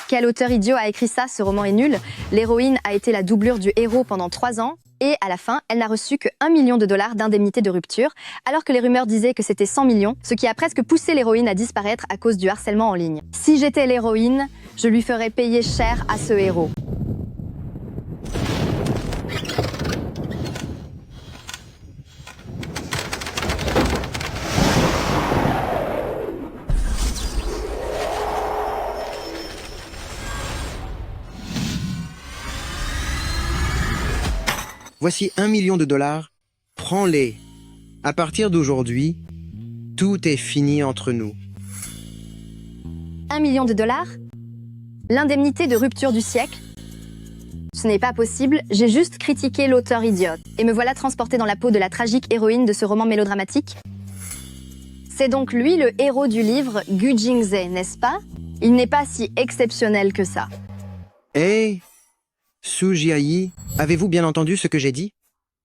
Quel auteur idiot a écrit ça? Ce roman est nul. L'héroïne a été la doublure du héros pendant 3 ans et à la fin, elle n'a reçu que 1 million de dollars d'indemnité de rupture, alors que les rumeurs disaient que c'était 100 millions, ce qui a presque poussé l'héroïne à disparaître à cause du harcèlement en ligne. Si j'étais l'héroïne, je lui ferais payer cher à ce héros. Voici 1 million de dollars, prends-les. À partir d'aujourd'hui, tout est fini entre nous. 1 million de dollars? L'indemnité de rupture du siècle? Ce n'est pas possible, j'ai juste critiqué l'auteur idiote. Et me voilà transporté dans la peau de la tragique héroïne de ce roman mélodramatique. C'est donc lui le héros du livre Gu Jingzhe, n'est-ce pas? Il n'est pas si exceptionnel que ça. Hé, Su Jiayi, avez-vous bien entendu ce que j'ai dit?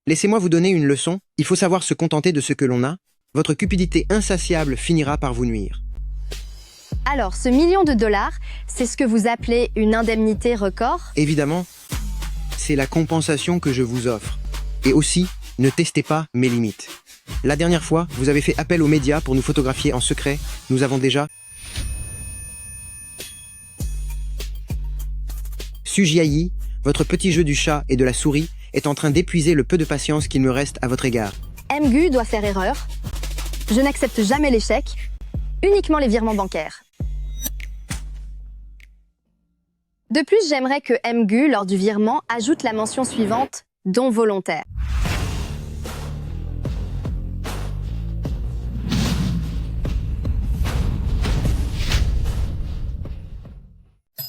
Laissez-moi vous donner une leçon, il faut savoir se contenter de ce que l'on a. Votre cupidité insatiable finira par vous nuire. Alors, ce million de dollars, c'est ce que vous appelez une indemnité record? Évidemment, c'est la compensation que je vous offre. Et aussi, ne testez pas mes limites. La dernière fois, vous avez fait appel aux médias pour nous photographier en secret. Nous avons déjà... Su Jiayi, votre petit jeu du chat et de la souris est en train d'épuiser le peu de patience qu'il me reste à votre égard. Gu doit faire erreur. Je n'accepte jamais l'échec, uniquement les virements bancaires. De plus, j'aimerais que Gu, lors du virement, ajoute la mention suivante, don volontaire.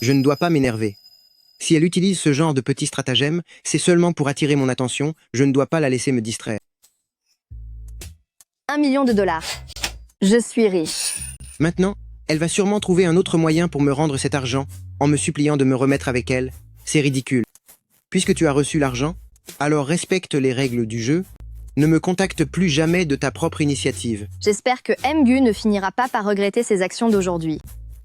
Je ne dois pas m'énerver. Si elle utilise ce genre de petits stratagèmes, c'est seulement pour attirer mon attention, je ne dois pas la laisser me distraire. 1 million de dollars. Je suis riche. Maintenant, elle va sûrement trouver un autre moyen pour me rendre cet argent, en me suppliant de me remettre avec elle. C'est ridicule. Puisque tu as reçu l'argent, alors respecte les règles du jeu. Ne me contacte plus jamais de ta propre initiative. J'espère que Gu ne finira pas par regretter ses actions d'aujourd'hui.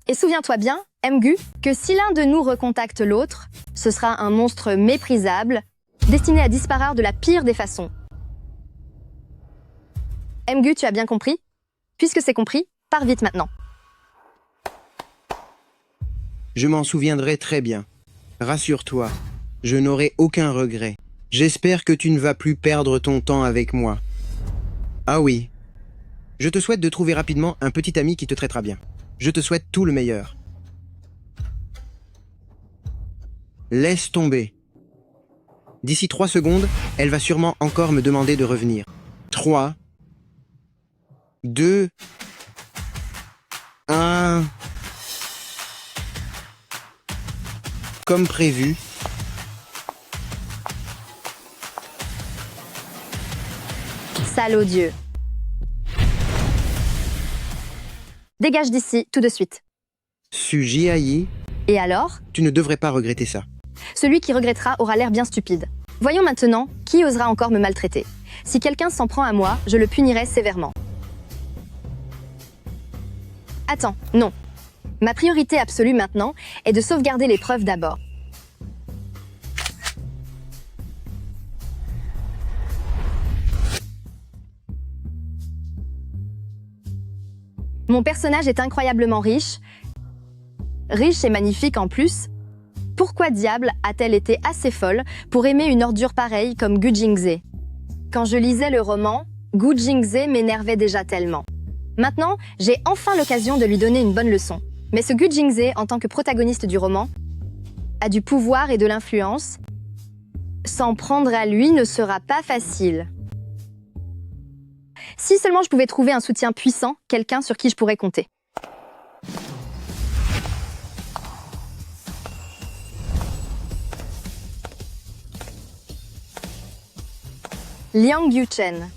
Et souviens-toi bien, Gu, que si l'un de nous recontacte l'autre, ce sera un monstre méprisable, destiné à disparaître de la pire des façons. Gu, tu as bien compris? Puisque c'est compris, pars vite maintenant. Je m'en souviendrai très bien. Rassure-toi, je n'aurai aucun regret. J'espère que tu ne vas plus perdre ton temps avec moi. Ah oui. Je te souhaite de trouver rapidement un petit ami qui te traitera bien. Je te souhaite tout le meilleur. Laisse tomber. D'ici 3 secondes, elle va sûrement encore me demander de revenir. 3, 2, 1... Comme prévu. Salaud Dieu. Dégage d'ici, tout de suite. Su Jiayi, Et alors? tu ne devrais pas regretter ça. Celui qui regrettera aura l'air bien stupide. Voyons maintenant, qui osera encore me maltraiter? Si quelqu'un s'en prend à moi, je le punirai sévèrement. Attends, non. Ma priorité absolue maintenant est de sauvegarder les preuves d'abord. Mon personnage est incroyablement riche. Riche et magnifique en plus. Pourquoi diable a-t-elle été assez folle pour aimer une ordure pareille comme Gu Jingzhe? Quand je lisais le roman, Gu Jingzhe m'énervait déjà tellement. Maintenant, j'ai enfin l'occasion de lui donner une bonne leçon. Mais ce Gu Jingzhe, en tant que protagoniste du roman, a du pouvoir et de l'influence. S'en prendre à lui ne sera pas facile. Si seulement je pouvais trouver un soutien puissant, quelqu'un sur qui je pourrais compter. Liang Yuchen.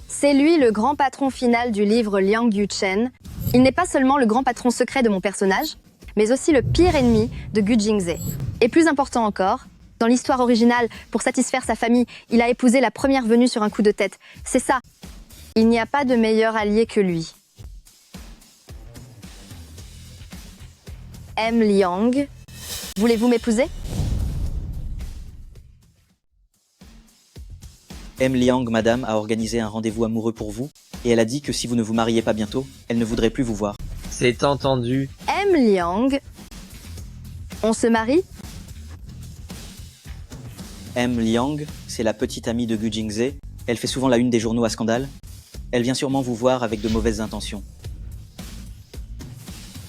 C'est lui le grand patron final du livre Liang Yuchen. Il n'est pas seulement le grand patron secret de mon personnage, mais aussi le pire ennemi de Gu Jingzhe. Et plus important encore, dans l'histoire originale, pour satisfaire sa famille, il a épousé la première venue sur un coup de tête. C'est ça. Il n'y a pas de meilleur allié que lui. M. Liang, Voulez-vous m'épouser? M. Liang, madame, a organisé un rendez-vous amoureux pour vous, et elle a dit que si vous ne vous mariez pas bientôt, elle ne voudrait plus vous voir. C'est entendu. M. Liang. On se marie? M. Liang, c'est la petite amie de Gu Jingze. Elle fait souvent la une des journaux à scandale. Elle vient sûrement vous voir avec de mauvaises intentions.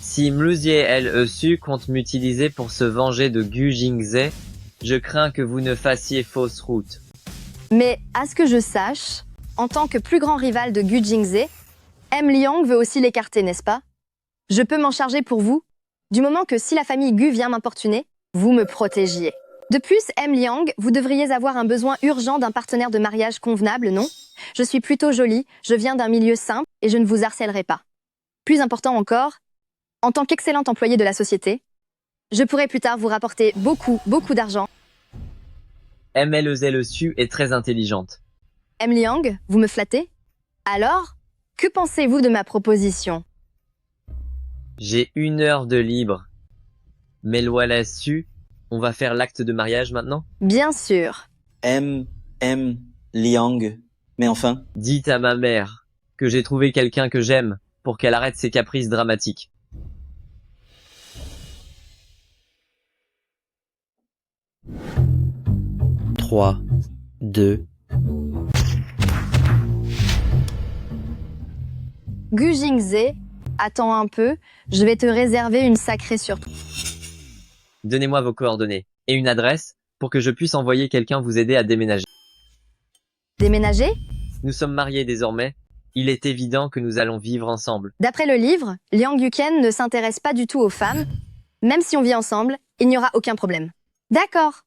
Si Mluzie LESU compte m'utiliser pour se venger de Gu Jingze, je crains que vous ne fassiez fausse route. Mais à ce que je sache, en tant que plus grand rival de Gu Jingze, M. Liang veut aussi l'écarter, n'est-ce pas? Je peux m'en charger pour vous, du moment que si la famille Gu vient m'importuner, vous me protégiez. De plus, M. Liang, vous devriez avoir un besoin urgent d'un partenaire de mariage convenable, non? Je suis plutôt jolie, je viens d'un milieu simple et je ne vous harcèlerai pas. Plus important encore, en tant qu'excellente employée de la société, je pourrai plus tard vous rapporter beaucoup d'argent. MLEZLESU est très intelligente. M. Liang, vous me flattez? Alors, que pensez-vous de ma proposition? J'ai 1 heure de libre. MLESU, on va faire l'acte de mariage maintenant? Bien sûr. M. Liang. Mais enfin, Dites à ma mère que j'ai trouvé quelqu'un que j'aime pour qu'elle arrête ses caprices dramatiques. Trois, 2... Gu Jingze, attends un peu, je vais te réserver une sacrée surprise. Donnez-moi vos coordonnées et une adresse pour que je puisse envoyer quelqu'un vous aider à déménager. Déménager? Nous sommes mariés désormais. Il est évident que nous allons vivre ensemble. D'après le livre, Liang Yuken ne s'intéresse pas du tout aux femmes. Même si on vit ensemble, il n'y aura aucun problème. D'accord.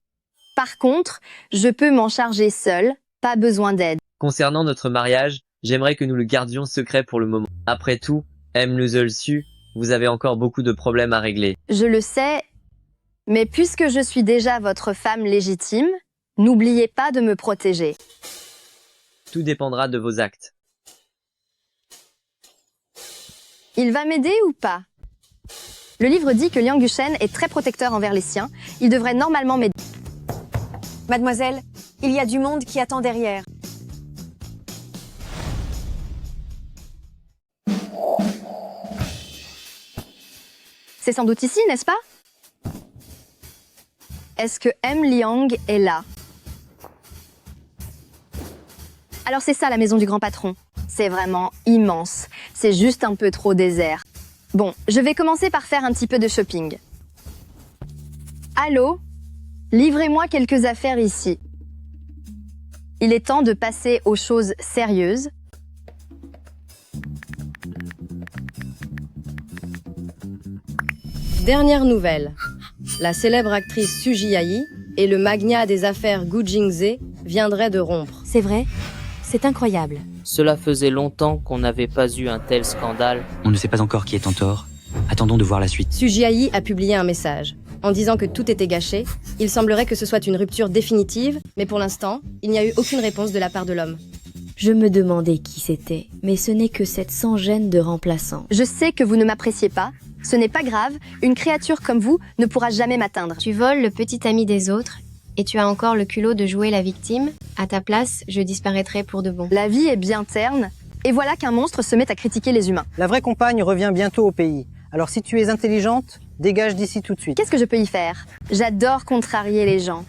Par contre, je peux m'en charger seule, pas besoin d'aide. Concernant notre mariage, j'aimerais que nous le gardions secret pour le moment. Après tout, MLEZLESU, vous avez encore beaucoup de problèmes à régler. Je le sais, mais puisque je suis déjà votre femme légitime, n'oubliez pas de me protéger. Tout dépendra de vos actes. Il va m'aider ou pas? Le livre dit que Liang Yushen est très protecteur envers les siens. Il devrait normalement m'aider. Mademoiselle, il y a du monde qui attend derrière. C'est sans doute ici, n'est-ce pas? Est-ce que M. Liang est là? Alors c'est ça la maison du grand patron. C'est vraiment immense. C'est juste un peu trop désert. Bon, je vais commencer par faire un petit peu de shopping. Allô? Livrez-moi quelques affaires ici. Il est temps de passer aux choses sérieuses. Dernière nouvelle. La célèbre actrice Suji Ai et le magnat des affaires Gu Jingze viendraient de rompre. C'est vrai? C'est incroyable. Cela faisait longtemps qu'on n'avait pas eu un tel scandale. On ne sait pas encore qui est en tort. Attendons de voir la suite. Suji Ai a publié un message. En disant que tout était gâché, il semblerait que ce soit une rupture définitive, mais pour l'instant, il n'y a eu aucune réponse de la part de l'homme. Je me demandais qui c'était, mais ce n'est que cette sans-gêne de remplaçant. Je sais que vous ne m'appréciez pas. Ce n'est pas grave, une créature comme vous ne pourra jamais m'atteindre. Tu voles le petit ami des autres, et tu as encore le culot de jouer la victime. À ta place, je disparaîtrai pour de bon. La vie est bien terne, et voilà qu'un monstre se met à critiquer les humains. La vraie compagne revient bientôt au pays. Alors si tu es intelligente, dégage d'ici tout de suite. Qu'est-ce que je peux y faire? J'adore contrarier les gens.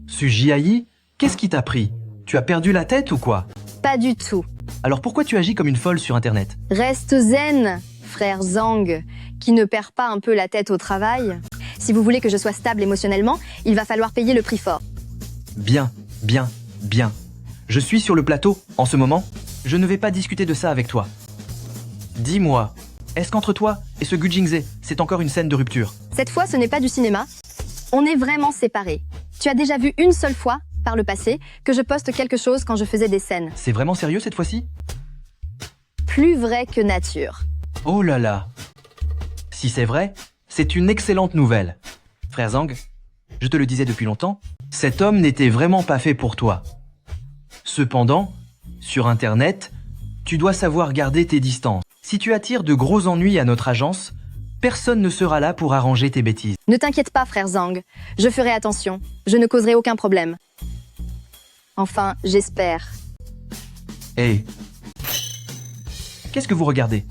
Suji Ai, qu'est-ce qui t'a pris? Tu as perdu la tête ou quoi? Pas du tout. Alors pourquoi tu agis comme une folle sur Internet? Reste zen, frère Zhang, qui ne perd pas un peu la tête au travail. Si vous voulez que je sois stable émotionnellement, il va falloir payer le prix fort. Bien. Je suis sur le plateau, en ce moment. Je ne vais pas discuter de ça avec toi. Dis-moi, est-ce qu'entre toi et ce Gu Jingze, c'est encore une scène de rupture? Cette fois, ce n'est pas du cinéma. On est vraiment séparés. Tu as déjà vu une seule fois, par le passé, que je poste quelque chose quand je faisais des scènes. C'est vraiment sérieux cette fois-ci? Plus vrai que nature. Oh là là! Si c'est vrai, c'est une excellente nouvelle. Frère Zhang, je te le disais depuis longtemps, cet homme n'était vraiment pas fait pour toi. Cependant, sur Internet, tu dois savoir garder tes distances. Si tu attires de gros ennuis à notre agence, Personne ne sera là pour arranger tes bêtises. Ne t'inquiète pas, frère Zhang. Je ferai attention. Je ne causerai aucun problème. Enfin, j'espère. Hé. Qu'est-ce que vous regardez?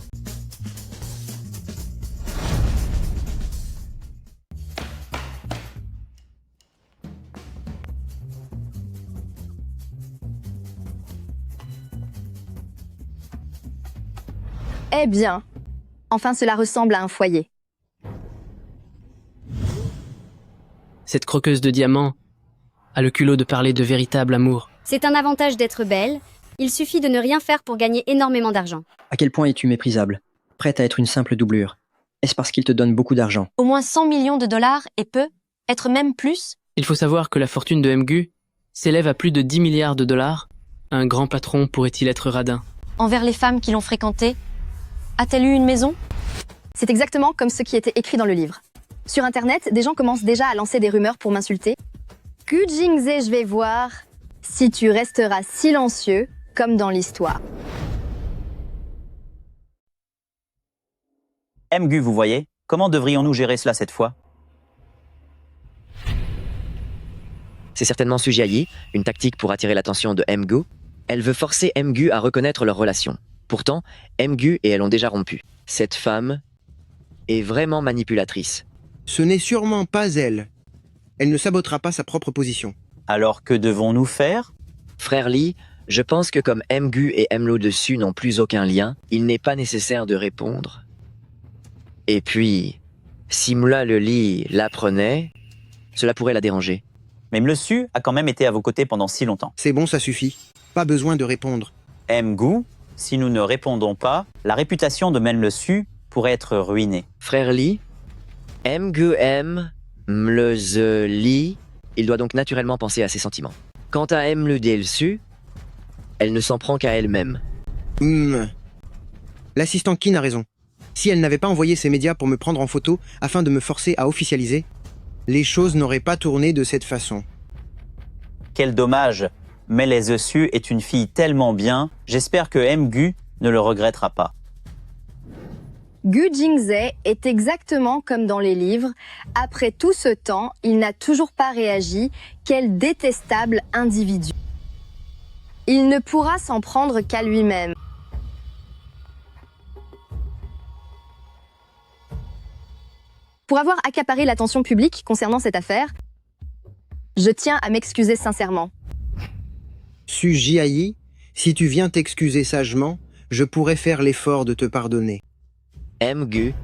Eh bien, enfin cela ressemble à un foyer. Cette croqueuse de diamants a le culot de parler de véritable amour. C'est un avantage d'être belle. Il suffit de ne rien faire pour gagner énormément d'argent. À quel point es-tu méprisable? Prête à être une simple doublure? Est-ce parce qu'il te donne beaucoup d'argent? Au moins 100 millions de dollars et peu, être même plus. Il faut savoir que la fortune de Mgu s'élève à plus de 10 milliards de dollars. Un grand patron pourrait-il être radin? Envers les femmes qui l'ont fréquenté, a-t-elle eu une maison? C'est exactement comme ce qui était écrit dans le livre. Sur Internet, des gens commencent déjà à lancer des rumeurs pour m'insulter. Gu Jingze, je vais voir si tu resteras silencieux comme dans l'histoire. Mgu, vous voyez, comment devrions-nous gérer cela cette fois? C'est certainement Sujiayi, une tactique pour attirer l'attention de Mgu. Elle veut forcer Mgu à reconnaître leur relation. Pourtant, Mgu et elle ont déjà rompu. Cette femme est vraiment manipulatrice. Ce n'est sûrement pas elle. Elle ne sabotera pas sa propre position. Alors que devons-nous faire? Frère Lee, je pense que comme Mgu et Mlo dessus n'ont plus aucun lien, il n'est pas nécessaire de répondre. Et puis, si Mla le Lee l'apprenait, cela pourrait la déranger. Mais Mlesu a quand même été à vos côtés pendant si longtemps. C'est bon, ça suffit. Pas besoin de répondre. Mgu, si nous ne répondons pas, la réputation de Mlesu pourrait être ruinée. Frère Lee, Mgu aime Mleze Lee, il doit donc naturellement penser à ses sentiments. Quant à Mle Delsu, elle ne s'en prend qu'à elle-même. L'assistant Qin a raison. Si elle n'avait pas envoyé ses médias pour me prendre en photo afin de me forcer à officialiser, les choses n'auraient pas tourné de cette façon. Quel dommage. Mlesu est une fille tellement bien, j'espère que Mgu ne le regrettera pas. Gu Jingze est exactement comme dans les livres. Après tout ce temps, il n'a toujours pas réagi. Quel détestable individu. Il ne pourra s'en prendre qu'à lui-même. Pour avoir accaparé l'attention publique concernant cette affaire, je tiens à m'excuser sincèrement. Sujiayi, si tu viens t'excuser sagement, je pourrais faire l'effort de te pardonner. Mgu.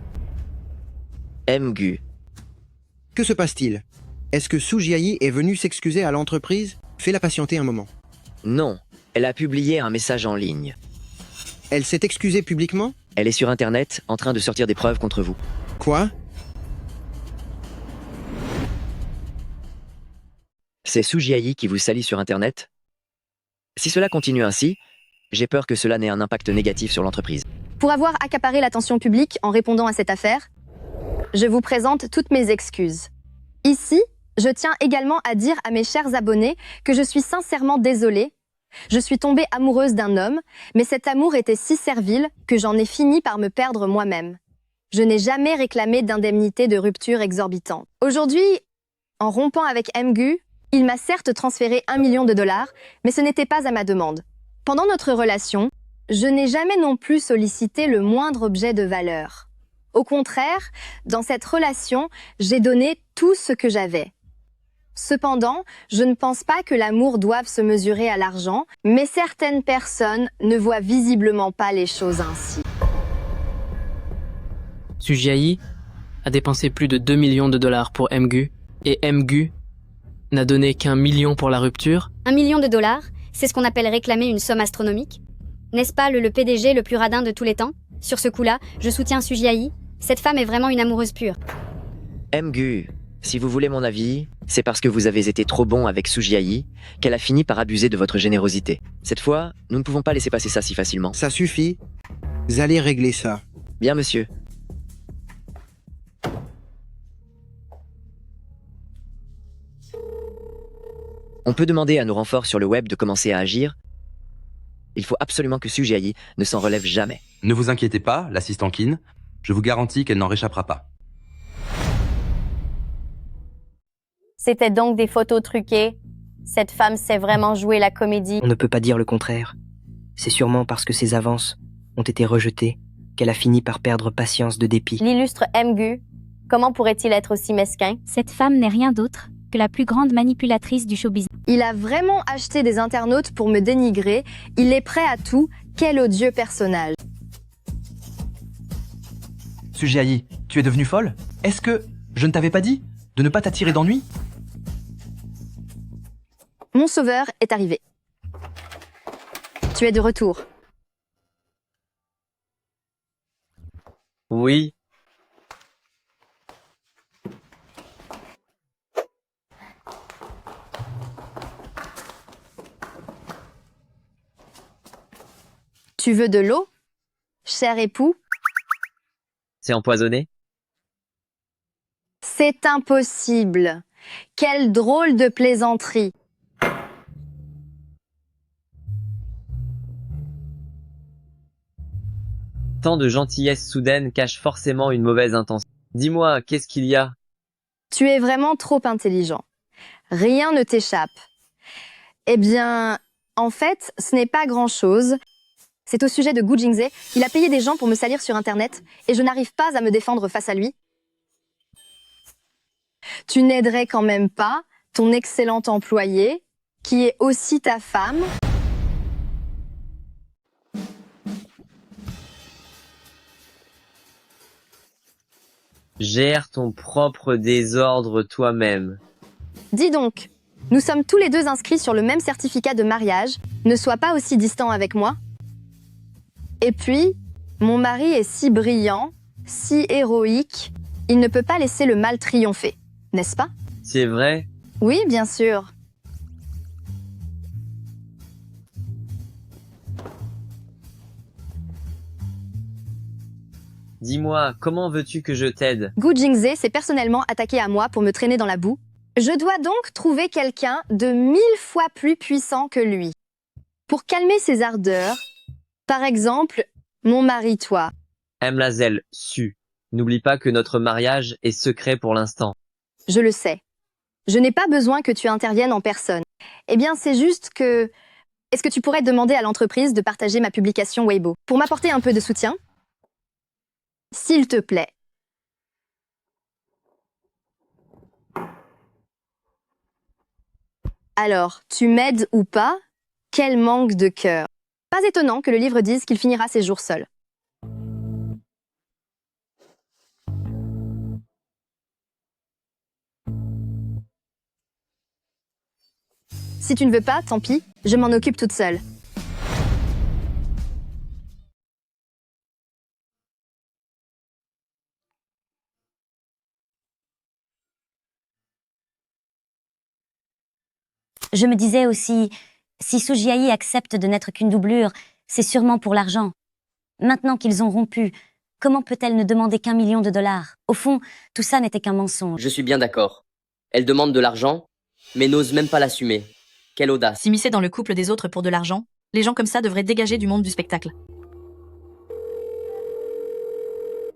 Que se passe-t-il? Est-ce que Sujiayi est venue s'excuser à l'entreprise? Fais-la patienter un moment. Non, elle a publié un message en ligne. Elle s'est excusée publiquement? Elle est sur Internet, en train de sortir des preuves contre vous. Quoi? C'est Sujiayi qui vous salit sur Internet? Si cela continue ainsi, j'ai peur que cela n'ait un impact négatif sur l'entreprise. Pour avoir accaparé l'attention publique en répondant à cette affaire, je vous présente toutes mes excuses. Ici, je tiens également à dire à mes chers abonnés que je suis sincèrement désolée. Je suis tombée amoureuse d'un homme, mais cet amour était si servile que j'en ai fini par me perdre moi-même. Je n'ai jamais réclamé d'indemnité de rupture exorbitante. Aujourd'hui, en rompant avec Mgu, il m'a certes transféré 1 million de dollars, mais ce n'était pas à ma demande. Pendant notre relation, je n'ai jamais non plus sollicité le moindre objet de valeur. Au contraire, dans cette relation, j'ai donné tout ce que j'avais. Cependant, je ne pense pas que l'amour doive se mesurer à l'argent, mais certaines personnes ne voient visiblement pas les choses ainsi. Sujiayi a dépensé plus de 2 millions de dollars pour Mgu, et Mgu n'a donné qu'1 million pour la rupture. 1 million de dollars, c'est ce qu'on appelle réclamer une somme astronomique. N'est-ce pas le PDG le plus radin de tous les temps? Sur ce coup-là, je soutiens Sujiayi. Cette femme est vraiment une amoureuse pure. Mgu, si vous voulez mon avis, c'est parce que vous avez été trop bon avec Sujiayi qu'elle a fini par abuser de votre générosité. Cette fois, nous ne pouvons pas laisser passer ça si facilement. Ça suffit. Vous allez régler ça. Bien, monsieur. On peut demander à nos renforts sur le web de commencer à agir. Il faut absolument que Sujiayi ne s'en relève jamais. Ne vous inquiétez pas, l'assistant Qin. Je vous garantis qu'elle n'en réchappera pas. C'était donc des photos truquées. Cette femme sait vraiment jouer la comédie. On ne peut pas dire le contraire. C'est sûrement parce que ses avances ont été rejetées qu'elle a fini par perdre patience de dépit. L'illustre Mgu, comment pourrait-il être aussi mesquin? Cette femme n'est rien d'autre que la plus grande manipulatrice du showbiz. Il a vraiment acheté des internautes pour me dénigrer. Il est prêt à tout. Quel odieux personnage. Sujiayi, tu es devenue folle? Est-ce que je ne t'avais pas dit de ne pas t'attirer d'ennui? Mon sauveur est arrivé. Tu es de retour. Oui. Tu veux de l'eau, cher époux? C'est empoisonné? C'est impossible. Quelle drôle de plaisanterie. Tant de gentillesse soudaine cache forcément une mauvaise intention. Dis-moi, qu'est-ce qu'il y a? Tu es vraiment trop intelligent. Rien ne t'échappe. Eh bien, en fait, ce n'est pas grand-chose. C'est au sujet de Gu Jingzhe. Il a payé des gens pour me salir sur Internet et je n'arrive pas à me défendre face à lui. Tu n'aiderais quand même pas ton excellent employé, qui est aussi ta femme. Gère ton propre désordre toi-même. Dis donc, nous sommes tous les deux inscrits sur le même certificat de mariage. Ne sois pas aussi distant avec moi. Et puis, mon mari est si brillant, si héroïque, il ne peut pas laisser le mal triompher, n'est-ce pas? C'est vrai? Oui, bien sûr. Dis-moi, comment veux-tu que je t'aide? Gu Jingzhe s'est personnellement attaqué à moi pour me traîner dans la boue. Je dois donc trouver quelqu'un de 1000 fois plus puissant que lui. Pour calmer ses ardeurs, par exemple, mon mari, toi. Mlazel, su. N'oublie pas que notre mariage est secret pour l'instant. Je le sais. Je n'ai pas besoin que tu interviennes en personne. Eh bien, c'est juste que... Est-ce que tu pourrais demander à l'entreprise de partager ma publication Weibo pour m'apporter un peu de soutien? S'il te plaît. Alors, tu m'aides ou pas? Quel manque de cœur. Pas étonnant que le livre dise qu'il finira ses jours seul. Si tu ne veux pas, tant pis, je m'en occupe toute seule. Je me disais aussi, si Sujiayi accepte de n'être qu'une doublure, c'est sûrement pour l'argent. Maintenant qu'ils ont rompu, comment peut-elle ne demander qu'1 million de dollars? Au fond, tout ça n'était qu'un mensonge. Je suis bien d'accord. Elle demande de l'argent, mais n'ose même pas l'assumer. Quelle audace. S'immiscer dans le couple des autres pour de l'argent, les gens comme ça devraient dégager du monde du spectacle.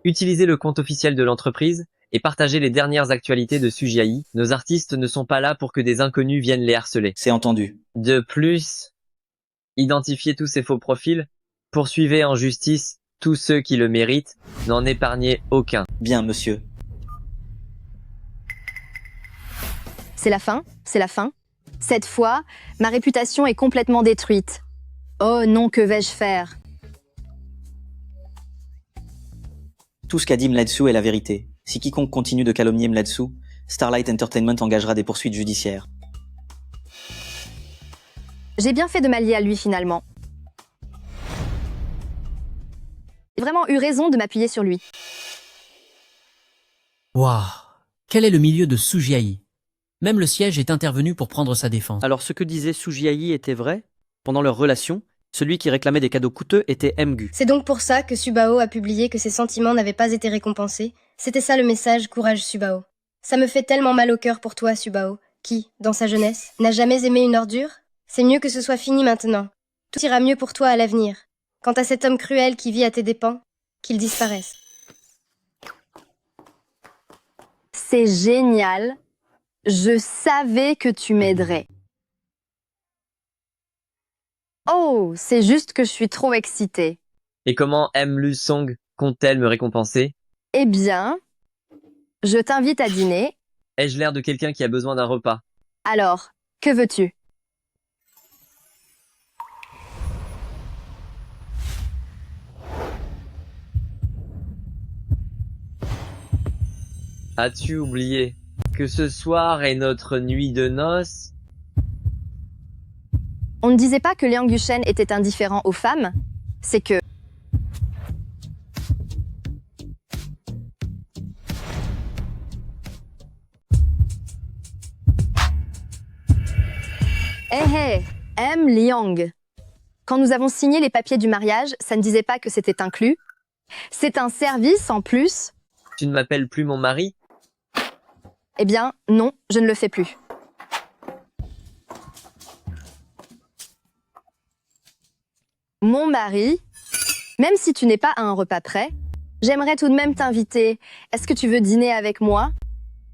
Utilisez le compte officiel de l'entreprise et partagez les dernières actualités de Sujiayi. Nos artistes ne sont pas là pour que des inconnus viennent les harceler. C'est entendu. De plus, identifiez tous ces faux profils, poursuivez en justice tous ceux qui le méritent, n'en épargnez aucun. Bien, monsieur. C'est la fin, c'est la fin. Cette fois, ma réputation est complètement détruite. Oh non, que vais-je faire? Tout ce qu'a dit Mladsou est la vérité. Si quiconque continue de calomnier Mladsou, Starlight Entertainment engagera des poursuites judiciaires. J'ai bien fait de m'allier à lui finalement. J'ai vraiment eu raison de m'appuyer sur lui. Waouh! Quel est le milieu de Sujiayi? Même le siège est intervenu pour prendre sa défense. Alors ce que disait Sujiayi était vrai? Pendant leur relation, celui qui réclamait des cadeaux coûteux était Mgu. C'est donc pour ça que Subao a publié que ses sentiments n'avaient pas été récompensés. C'était ça le message, courage Subao. Ça me fait tellement mal au cœur pour toi, Subao, qui, dans sa jeunesse, n'a jamais aimé une ordure. C'est mieux que ce soit fini maintenant. Tout ira mieux pour toi à l'avenir. Quant à cet homme cruel qui vit à tes dépens, qu'il disparaisse. C'est génial. Je savais que tu m'aiderais. Oh, c'est juste que je suis trop excitée. Et comment Lu Song compte-t-elle me récompenser? Eh bien, je t'invite à dîner. Ai-je l'air de quelqu'un qui a besoin d'un repas? Alors, que veux-tu? As-tu oublié que ce soir est notre nuit de noces? On ne disait pas que Liang Yushen était indifférent aux femmes. C'est que... Hé hé, Liang. Quand nous avons signé les papiers du mariage, ça ne disait pas que c'était inclus. C'est un service en plus. Tu ne m'appelles plus mon mari? Eh bien, non, je ne le fais plus. Mon mari, même si tu n'es pas à un repas près, j'aimerais tout de même t'inviter. Est-ce que tu veux dîner avec moi?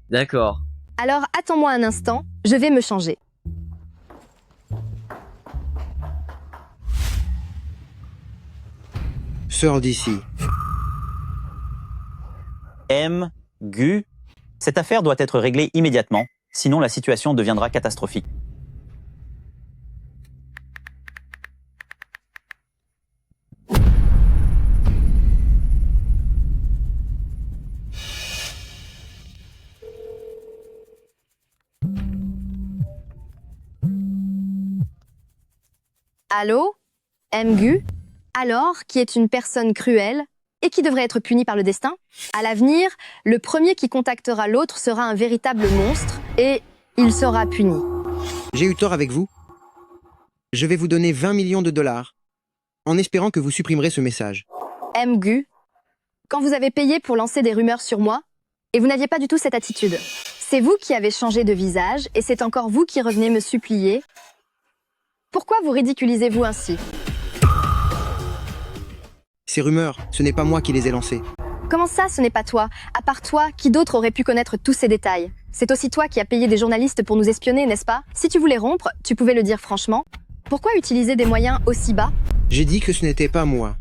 D'accord. Alors, attends-moi un instant, je vais me changer. Sors d'ici. Gu, cette affaire doit être réglée immédiatement, sinon la situation deviendra catastrophique. Allô? Gu? Alors, qui est une personne cruelle et qui devrait être punie par le destin? À l'avenir, le premier qui contactera l'autre sera un véritable monstre et il sera puni. J'ai eu tort avec vous. Je vais vous donner 20 millions de dollars, en espérant que vous supprimerez ce message. Gu, quand vous avez payé pour lancer des rumeurs sur moi, et vous n'aviez pas du tout cette attitude. C'est vous qui avez changé de visage et c'est encore vous qui revenez me supplier. Pourquoi vous ridiculisez-vous ainsi? Ces rumeurs, ce n'est pas moi qui les ai lancées. Comment ça, ce n'est pas toi? À part toi, qui d'autre aurait pu connaître tous ces détails? C'est aussi toi qui as payé des journalistes pour nous espionner, n'est-ce pas? Si tu voulais rompre, tu pouvais le dire franchement. Pourquoi utiliser des moyens aussi bas? J'ai dit que ce n'était pas moi.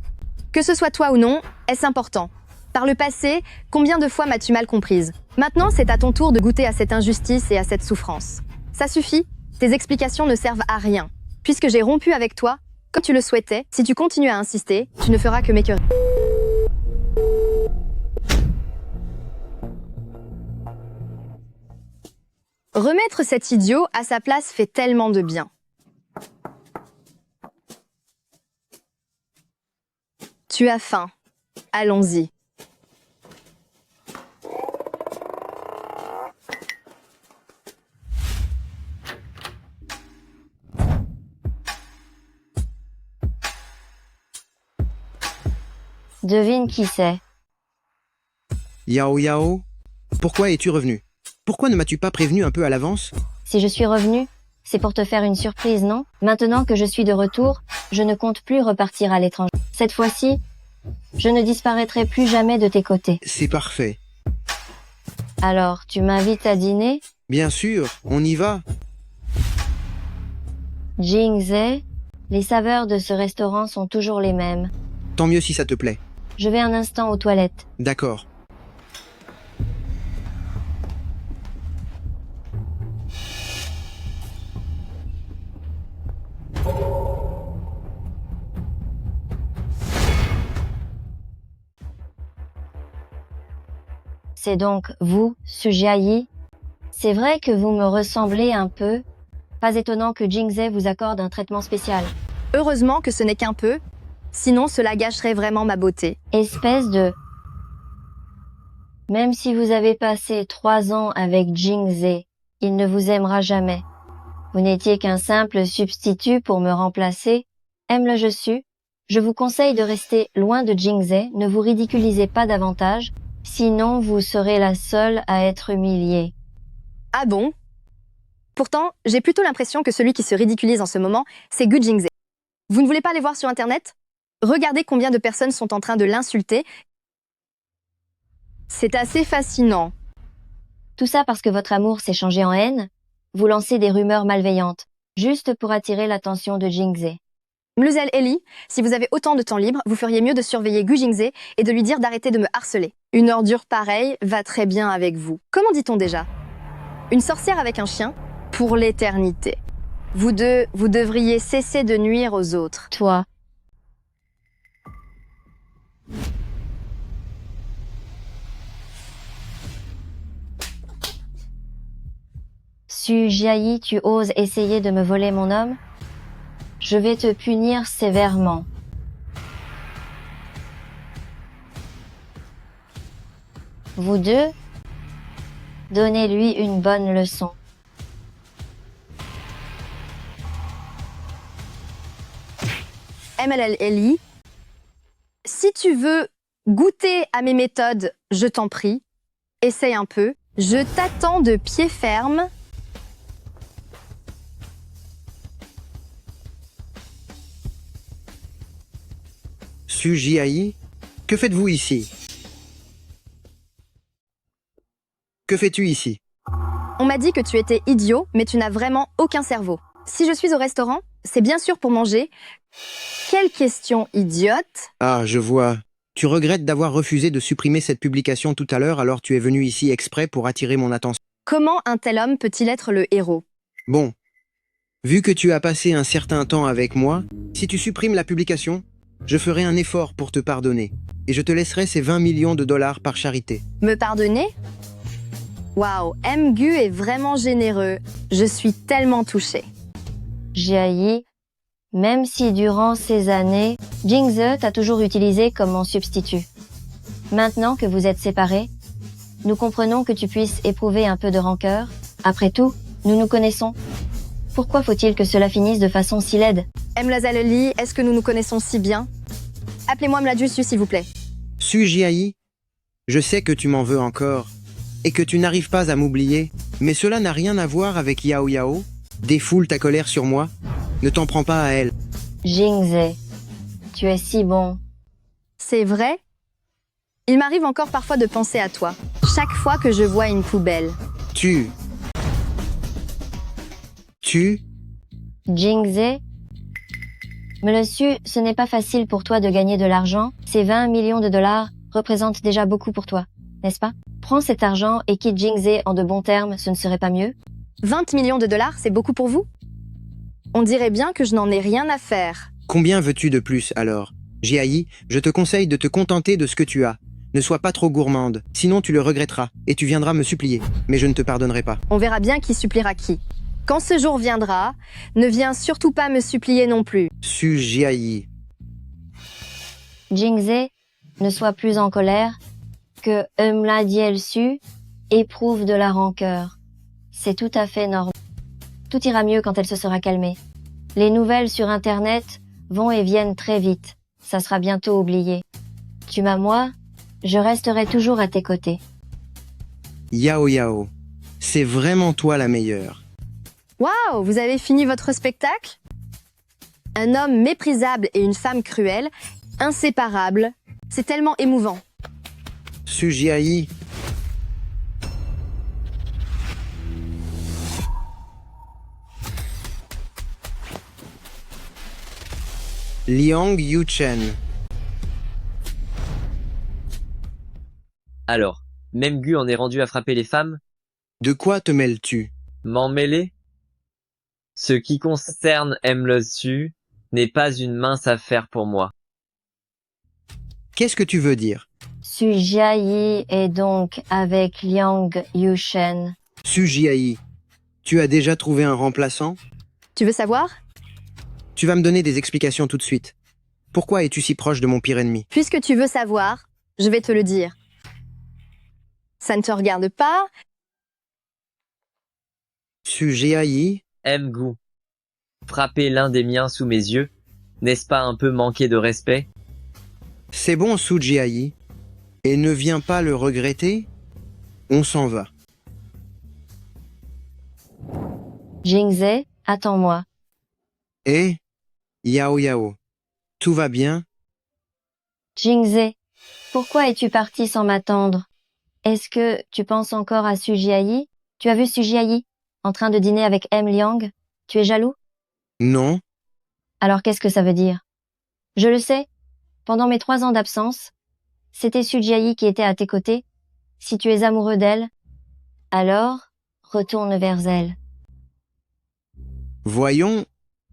Que ce soit toi ou non, est-ce important? Par le passé, combien de fois m'as-tu mal comprise? Maintenant, c'est à ton tour de goûter à cette injustice et à cette souffrance. Ça suffit, tes explications ne servent à rien. Puisque j'ai rompu avec toi, comme tu le souhaitais, si tu continues à insister, tu ne feras que m'écœurer. Remettre cet idiot à sa place fait tellement de bien. Tu as faim. Allons-y. Devine qui c'est. Yao Yao, pourquoi es-tu revenu? Pourquoi ne m'as-tu pas prévenu un peu à l'avance? Si je suis revenue, c'est pour te faire une surprise, non? Maintenant que je suis de retour, je ne compte plus repartir à l'étranger. Cette fois-ci, je ne disparaîtrai plus jamais de tes côtés. C'est parfait. Alors, tu m'invites à dîner? Bien sûr, on y va. Jingze, les saveurs de ce restaurant sont toujours les mêmes. Tant mieux si ça te plaît. Je vais un instant aux toilettes. D'accord. C'est donc vous, Sujiayi? C'est vrai que vous me ressemblez un peu. Pas étonnant que Jingze vous accorde un traitement spécial. Heureusement que ce n'est qu'un peu, sinon cela gâcherait vraiment ma beauté. Espèce de... Même si vous avez passé 3 ans avec Jingze, il ne vous aimera jamais. Vous n'étiez qu'un simple substitut pour me remplacer. Aime-le je suis. Je vous conseille de rester loin de Jingze, ne vous ridiculisez pas davantage, sinon vous serez la seule à être humiliée. Ah bon? Pourtant, j'ai plutôt l'impression que celui qui se ridiculise en ce moment, c'est Gu Jingze. Vous ne voulez pas les voir sur Internet? Regardez combien de personnes sont en train de l'insulter. C'est assez fascinant. Tout ça parce que votre amour s'est changé en haine? Vous lancez des rumeurs malveillantes, juste pour attirer l'attention de Jingze. Mluzel Eli, si vous avez autant de temps libre, vous feriez mieux de surveiller Gu Jingze et de lui dire d'arrêter de me harceler. Une ordure pareille va très bien avec vous. Comment dit-on déjà? Une sorcière avec un chien? Pour l'éternité. Vous deux, vous devriez cesser de nuire aux autres. Toi. Su Jiayi, tu oses essayer de me voler mon homme? Je vais te punir sévèrement. Vous deux, donnez-lui une bonne leçon. MLL Eli, si tu veux goûter à mes méthodes, je t'en prie, essaye un peu. Je t'attends de pied ferme. Su Jiayi, que faites-vous ici? Que fais-tu ici? On m'a dit que tu étais idiot, mais tu n'as vraiment aucun cerveau. Si je suis au restaurant, c'est bien sûr pour manger. Quelle question idiote! Ah, je vois. Tu regrettes d'avoir refusé de supprimer cette publication tout à l'heure, alors tu es venu ici exprès pour attirer mon attention. Comment un tel homme peut-il être le héros? Bon, vu que tu as passé un certain temps avec moi, si tu supprimes la publication, je ferai un effort pour te pardonner, et je te laisserai ces 20 millions de dollars par charité. Me pardonner? Waouh, Mgu est vraiment généreux. Je suis tellement touchée. Jiayi, même si durant ces années, Jingze t'a toujours utilisé comme mon substitut. Maintenant que vous êtes séparés, nous comprenons que tu puisses éprouver un peu de rancœur. Après tout, nous nous connaissons. Pourquoi faut-il que cela finisse de façon si laide? Mlazaleli, est-ce que nous nous connaissons si bien? Appelez-moi Mladjusu, s'il vous plaît. Su Jiayi, je sais que tu m'en veux encore, et que tu n'arrives pas à m'oublier, mais cela n'a rien à voir avec Yao Yao. Défoule ta colère sur moi. Ne t'en prends pas à elle. Jingze, tu es si bon. C'est vrai? Il m'arrive encore parfois de penser à toi, chaque fois que je vois une poubelle. Jingze, monsieur, ce n'est pas facile pour toi de gagner de l'argent. Ces 20 millions de dollars représentent déjà beaucoup pour toi, n'est-ce pas? Prends cet argent et quitte Jingze en de bons termes, ce ne serait pas mieux? 20 millions de dollars, c'est beaucoup pour vous? On dirait bien que je n'en ai rien à faire. Combien veux-tu de plus, alors? Jiayi, je te conseille de te contenter de ce que tu as. Ne sois pas trop gourmande, sinon tu le regretteras, et tu viendras me supplier. Mais je ne te pardonnerai pas. On verra bien qui suppliera qui. Quand ce jour viendra, ne viens surtout pas me supplier non plus. Su Jiayi. Jingze, ne sois plus en colère, que Mladielsu éprouve de la rancœur. C'est tout à fait normal. Tout ira mieux quand elle se sera calmée. Les nouvelles sur Internet vont et viennent très vite. Ça sera bientôt oublié. Tu m'as moi, je resterai toujours à tes côtés. Yao Yao, c'est vraiment toi la meilleure. Waouh, vous avez fini votre spectacle? Un homme méprisable et une femme cruelle, inséparables. C'est tellement émouvant. Su Jiayi. Liang Yuchen. Alors, même Gu en est rendu à frapper les femmes? De quoi te mêles-tu? M'en mêler? Ce qui concerne Mlesu n'est pas une mince affaire pour moi. Qu'est-ce que tu veux dire? Su Jiayi est donc avec Liang Yushen. Su Jiayi, tu as déjà trouvé un remplaçant? Tu veux savoir? Tu vas me donner des explications tout de suite. Pourquoi es-tu si proche de mon pire ennemi? Puisque tu veux savoir, je vais te le dire. Ça ne te regarde pas? Su Jiayi. Mgu. Frapper l'un des miens sous mes yeux, n'est-ce pas un peu manquer de respect? C'est bon, Su Jiayi. Et ne viens pas le regretter. On s'en va. Jingze, attends-moi. Et Yao Yao, tout va bien? Jingze, pourquoi es-tu parti sans m'attendre? Est-ce que tu penses encore à Su Jiayi? Tu as vu Su Jiayi en train de dîner avec M. Liang? Tu es jaloux? Non, Alors qu'est-ce que ça veut dire? Je le sais. Pendant mes 3 ans d'absence, c'était Su Jiayi qui était à tes côtés. Si tu es amoureux d'elle, alors retourne vers elle. voyons.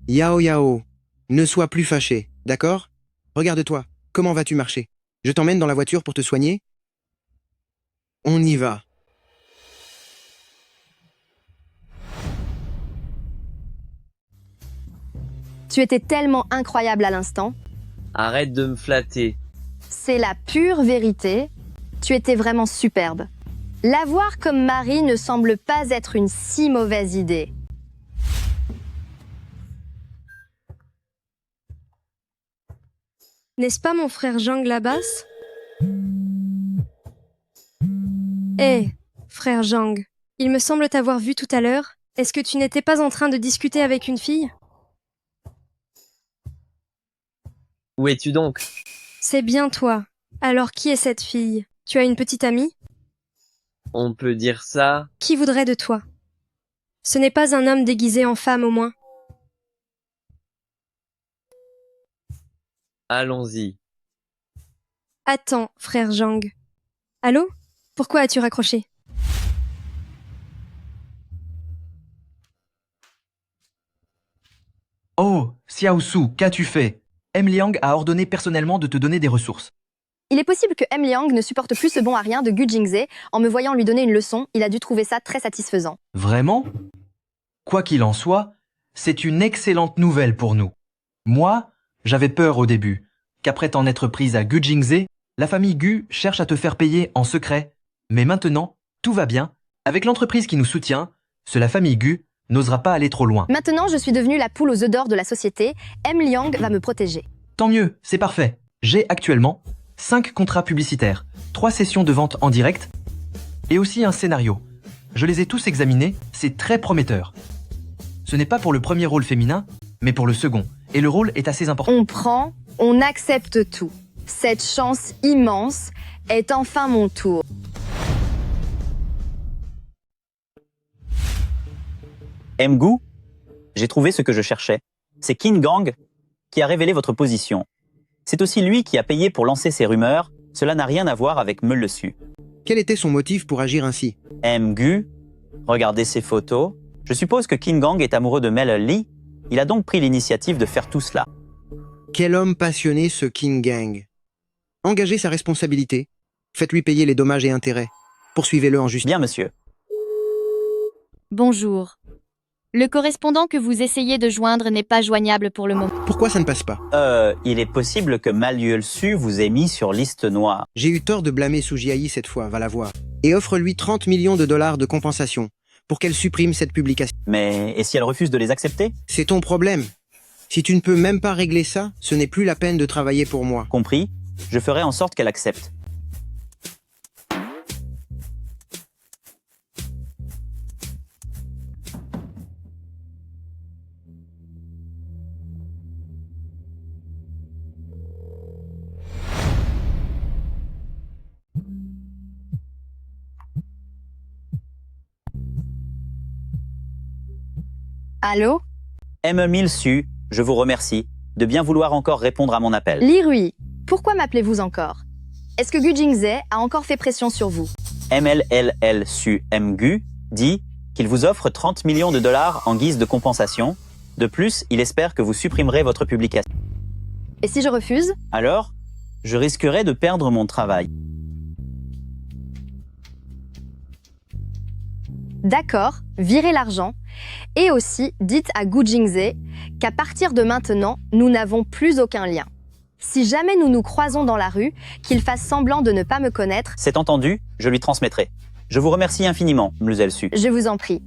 Yao Yao, ne sois plus fâché, d'accord? Regarde-toi, comment vas-tu marcher? Je t'emmène dans la voiture pour te soigner? On y va. Tu étais tellement incroyable à l'instant. Arrête de me flatter. C'est la pure vérité. Tu étais vraiment superbe. L'avoir comme mari ne semble pas être une si mauvaise idée. N'est-ce pas mon frère Zhang Labas? Hé, frère Zhang, il me semble t'avoir vu tout à l'heure. Est-ce que tu n'étais pas en train de discuter avec une fille? Où es-tu donc? C'est bien toi. Alors qui est cette fille? Tu as une petite amie? On peut dire ça. Qui voudrait de toi? Ce n'est pas un homme déguisé en femme au moins. Allons-y. Attends, frère Zhang. Allô? Pourquoi as-tu raccroché? Oh, Xiaosu, qu'as-tu fait? M. Liang a ordonné personnellement de te donner des ressources. Il est possible que M. Liang ne supporte plus ce bon à rien de Gu Jingze. En me voyant lui donner une leçon, il a dû trouver ça très satisfaisant. Vraiment? Quoi qu'il en soit, c'est une excellente nouvelle pour nous. Moi, j'avais peur au début, qu'après t'en être prise à Gu Jingze, la famille Gu cherche à te faire payer en secret. Mais maintenant, tout va bien. Avec l'entreprise qui nous soutient, la famille Gu n'osera pas aller trop loin. Maintenant, je suis devenue la poule aux œufs d'or de la société. M. Liang va me protéger. Tant mieux, c'est parfait. J'ai actuellement 5 contrats publicitaires, 3 sessions de vente en direct et aussi un scénario. Je les ai tous examinés, c'est très prometteur. Ce n'est pas pour le premier rôle féminin, mais pour le second. Et le rôle est assez important. On prend, on accepte tout. Cette chance immense est enfin mon tour. Mgu, j'ai trouvé ce que je cherchais. C'est Qin Gang qui a révélé votre position. C'est aussi lui qui a payé pour lancer ces rumeurs. Cela n'a rien à voir avec Meul le Su. Quel était son motif pour agir ainsi? Mgu, regardez ces photos. Je suppose que Qin Gang est amoureux de Mel Li. Il a donc pris l'initiative de faire tout cela. Quel homme passionné ce Qin Gang. Engagez sa responsabilité. Faites-lui payer les dommages et intérêts. Poursuivez-le en justice. Bien, monsieur. Bonjour. Le correspondant que vous essayez de joindre n'est pas joignable pour le moment. Pourquoi ça ne passe pas? Il est possible que Mal Su vous ait mis sur liste noire. J'ai eu tort de blâmer Su Jiayi cette fois, va la voir. Et offre-lui 30 millions de dollars de compensation pour qu'elle supprime cette publication. Mais et si elle refuse de les accepter? C'est ton problème. Si tu ne peux même pas régler ça, ce n'est plus la peine de travailler pour moi. Compris. Je ferai en sorte qu'elle accepte. Allô? M. Su, je vous remercie de bien vouloir encore répondre à mon appel. Li Rui, pourquoi m'appelez-vous encore? Est-ce que Gu Jingze a encore fait pression sur vous? MLLL Su Mgu dit qu'il vous offre 30 millions de dollars en guise de compensation. De plus, il espère que vous supprimerez votre publication. Et si je refuse? Alors, je risquerais de perdre mon travail. D'accord, virez l'argent. Et aussi, dites à Gu Jingze qu'à partir de maintenant, nous n'avons plus aucun lien. Si jamais nous nous croisons dans la rue, qu'il fasse semblant de ne pas me connaître. C'est entendu, je lui transmettrai. Je vous remercie infiniment, Mlle Su. Je vous en prie.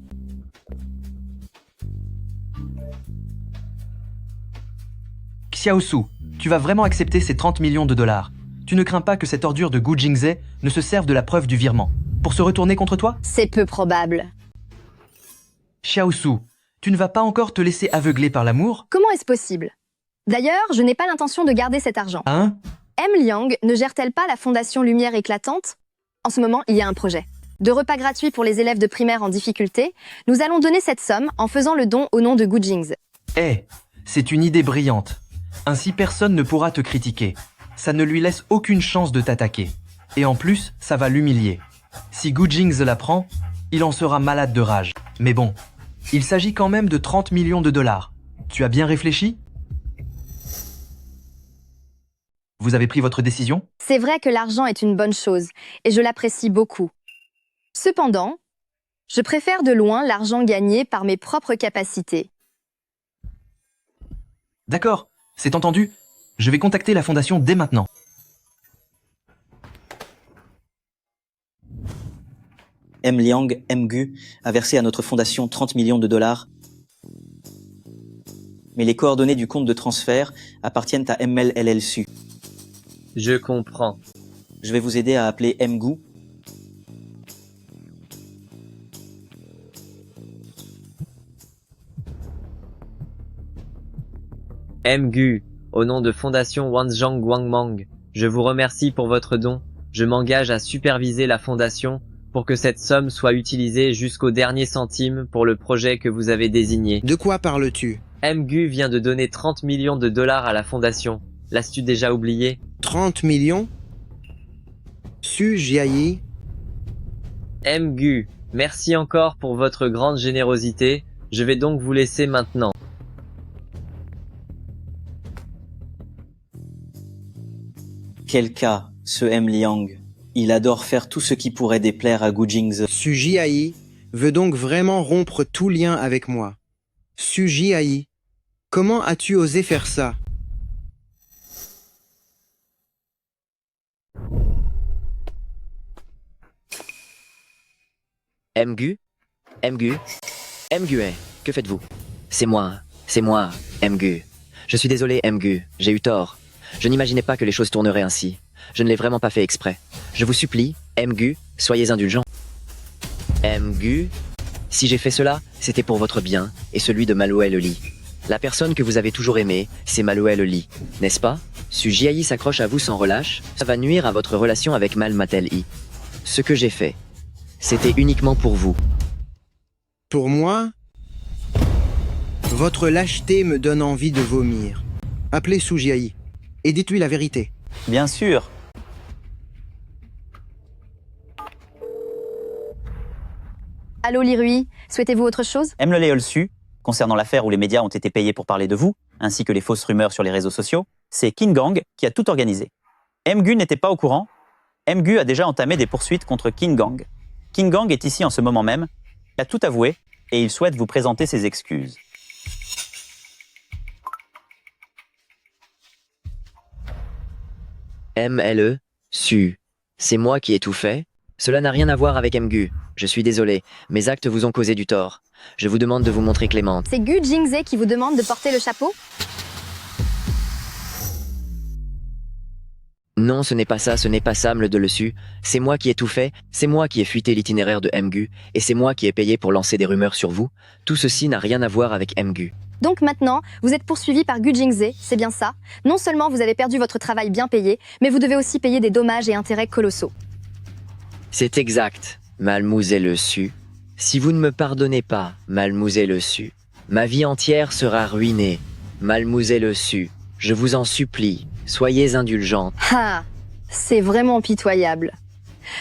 Xiaosu, tu vas vraiment accepter ces 30 millions de dollars. Tu ne crains pas que cette ordure de Gu Jingze ne se serve de la preuve du virement pour se retourner contre toi? C'est peu probable. Xiaosu, tu ne vas pas encore te laisser aveugler par l'amour? Comment est-ce possible? D'ailleurs, je n'ai pas l'intention de garder cet argent. Hein? M. Liang ne gère-t-elle pas la fondation Lumière éclatante? En ce moment, il y a un projet. De repas gratuits pour les élèves de primaire en difficulté, nous allons donner cette somme en faisant le don au nom de Gu Jingze. C'est une idée brillante. Ainsi personne ne pourra te critiquer. Ça ne lui laisse aucune chance de t'attaquer. Et en plus, ça va l'humilier. Si Gu Jingze l'apprend, il en sera malade de rage. Mais bon, il s'agit quand même de 30 millions de dollars. Tu as bien réfléchi? Vous avez pris votre décision? C'est vrai que l'argent est une bonne chose, et je l'apprécie beaucoup. Cependant, je préfère de loin l'argent gagné par mes propres capacités. D'accord, c'est entendu. Je vais contacter la fondation dès maintenant. M. Liang, Gu, a versé à notre fondation 30 millions de dollars. Mais les coordonnées du compte de transfert appartiennent à ML LLSU. Je comprends. Je vais vous aider à appeler Gu. Gu, au nom de Fondation Wanzhang Guangmang, je vous remercie pour votre don. Je m'engage à superviser la fondation pour que cette somme soit utilisée jusqu'au dernier centime pour le projet que vous avez désigné. De quoi parles-tu? Gu vient de donner 30 millions de dollars à la fondation. L'as-tu déjà oublié? 30 millions? Su Jiayi? Gu, merci encore pour votre grande générosité. Je vais donc vous laisser maintenant. Quel cas, ce M. Liang. Il adore faire tout ce qui pourrait déplaire à Gu Jingze. Su Jiayi veut donc vraiment rompre tout lien avec moi. Su Jiayi, comment as-tu osé faire ça? Gu, que faites-vous? C'est moi, Gu. Je suis désolé, Gu, j'ai eu tort. Je n'imaginais pas que les choses tourneraient ainsi. Je ne l'ai vraiment pas fait exprès. Je vous supplie, Gu, soyez indulgent. Gu, si j'ai fait cela, c'était pour votre bien et celui de Malouel Li. La personne que vous avez toujours aimée, c'est Malouel Li, n'est-ce pas? Si Jiayi s'accroche à vous sans relâche, ça va nuire à votre relation avec Mal Matel Yi. Ce que j'ai fait, c'était uniquement pour vous. Pour moi? Votre lâcheté me donne envie de vomir. Appelez Su Jiayi et dites-lui la vérité. Bien sûr. Allô Lirui, souhaitez-vous autre chose? M. LLSU, concernant l'affaire où les médias ont été payés pour parler de vous, ainsi que les fausses rumeurs sur les réseaux sociaux, c'est Qin Gang qui a tout organisé. Gu n'était pas au courant. Gu a déjà entamé des poursuites contre Qin Gang. Qin Gang est ici en ce moment même, il a tout avoué et il souhaite vous présenter ses excuses. Su, c'est moi qui ai tout fait. Cela n'a rien à voir avec Gu. Je suis désolé, mes actes vous ont causé du tort. Je vous demande de vous montrer clémente. C'est Gu Jingze qui vous demande de porter le chapeau? Non, ce n'est pas ça, MLLSU. C'est moi qui ai tout fait, c'est moi qui ai fuité l'itinéraire de Gu, et c'est moi qui ai payé pour lancer des rumeurs sur vous. Tout ceci n'a rien à voir avec Gu. Donc maintenant, vous êtes poursuivi par Gu Jingze, c'est bien ça? Non seulement vous avez perdu votre travail bien payé, mais vous devez aussi payer des dommages et intérêts colossaux. C'est exact, MLLSU. Si vous ne me pardonnez pas, MLLSU, ma vie entière sera ruinée. MLLSU, je vous en supplie, soyez indulgente. Ah, c'est vraiment pitoyable.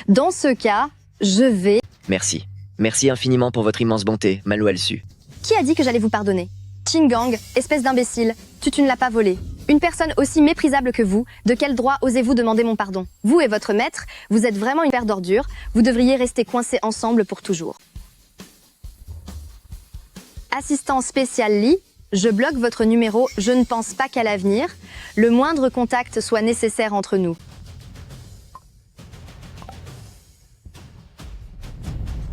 Dans ce cas, je vais... Merci. Merci infiniment pour votre immense bonté, MLLSU. Qui a dit que j'allais vous pardonner? Qin Gang, espèce d'imbécile, tu ne l'as pas volé. Une personne aussi méprisable que vous, de quel droit osez-vous demander mon pardon? Vous et votre maître, vous êtes vraiment une paire d'ordures, vous devriez rester coincés ensemble pour toujours. Assistant spécial Li, je bloque votre numéro, je ne pense pas qu'à l'avenir, le moindre contact soit nécessaire entre nous.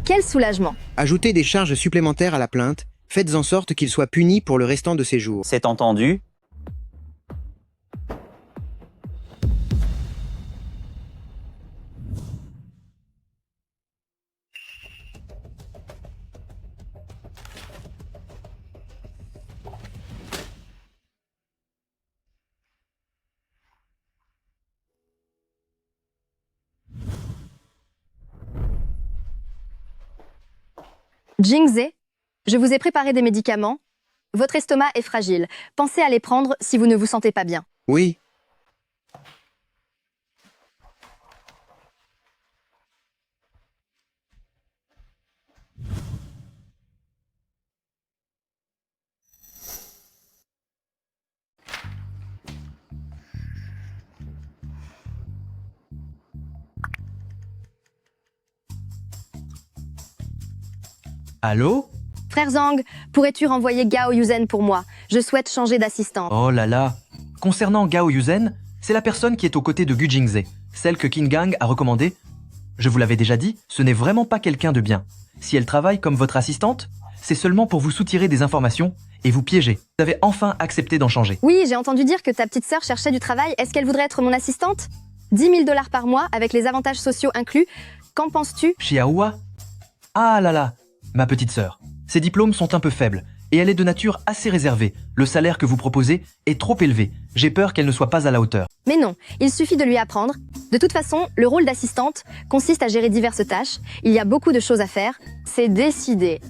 Quel soulagement! Ajoutez des charges supplémentaires à la plainte, faites en sorte qu'il soit puni pour le restant de ses jours. C'est entendu. Jingze, je vous ai préparé des médicaments. Votre estomac est fragile. Pensez à les prendre si vous ne vous sentez pas bien. Oui. Allô? Frère Zhang, pourrais-tu renvoyer Gao Yuzen pour moi? Je souhaite changer d'assistante. Oh là là. Concernant Gao Yuzen, c'est la personne qui est aux côtés de Gu Jingze, celle que Qin Gang a recommandée. Je vous l'avais déjà dit, ce n'est vraiment pas quelqu'un de bien. Si elle travaille comme votre assistante, c'est seulement pour vous soutirer des informations et vous piéger. Vous avez enfin accepté d'en changer. Oui, j'ai entendu dire que ta petite sœur cherchait du travail. Est-ce qu'elle voudrait être mon assistante? 10 000 $ par mois avec les avantages sociaux inclus. Qu'en penses-tu? Chiaoua? Ah là là, ma petite sœur. Ses diplômes sont un peu faibles et elle est de nature assez réservée. Le salaire que vous proposez est trop élevé. J'ai peur qu'elle ne soit pas à la hauteur. Mais non, il suffit de lui apprendre. De toute façon, le rôle d'assistante consiste à gérer diverses tâches. Il y a beaucoup de choses à faire. C'est décidé.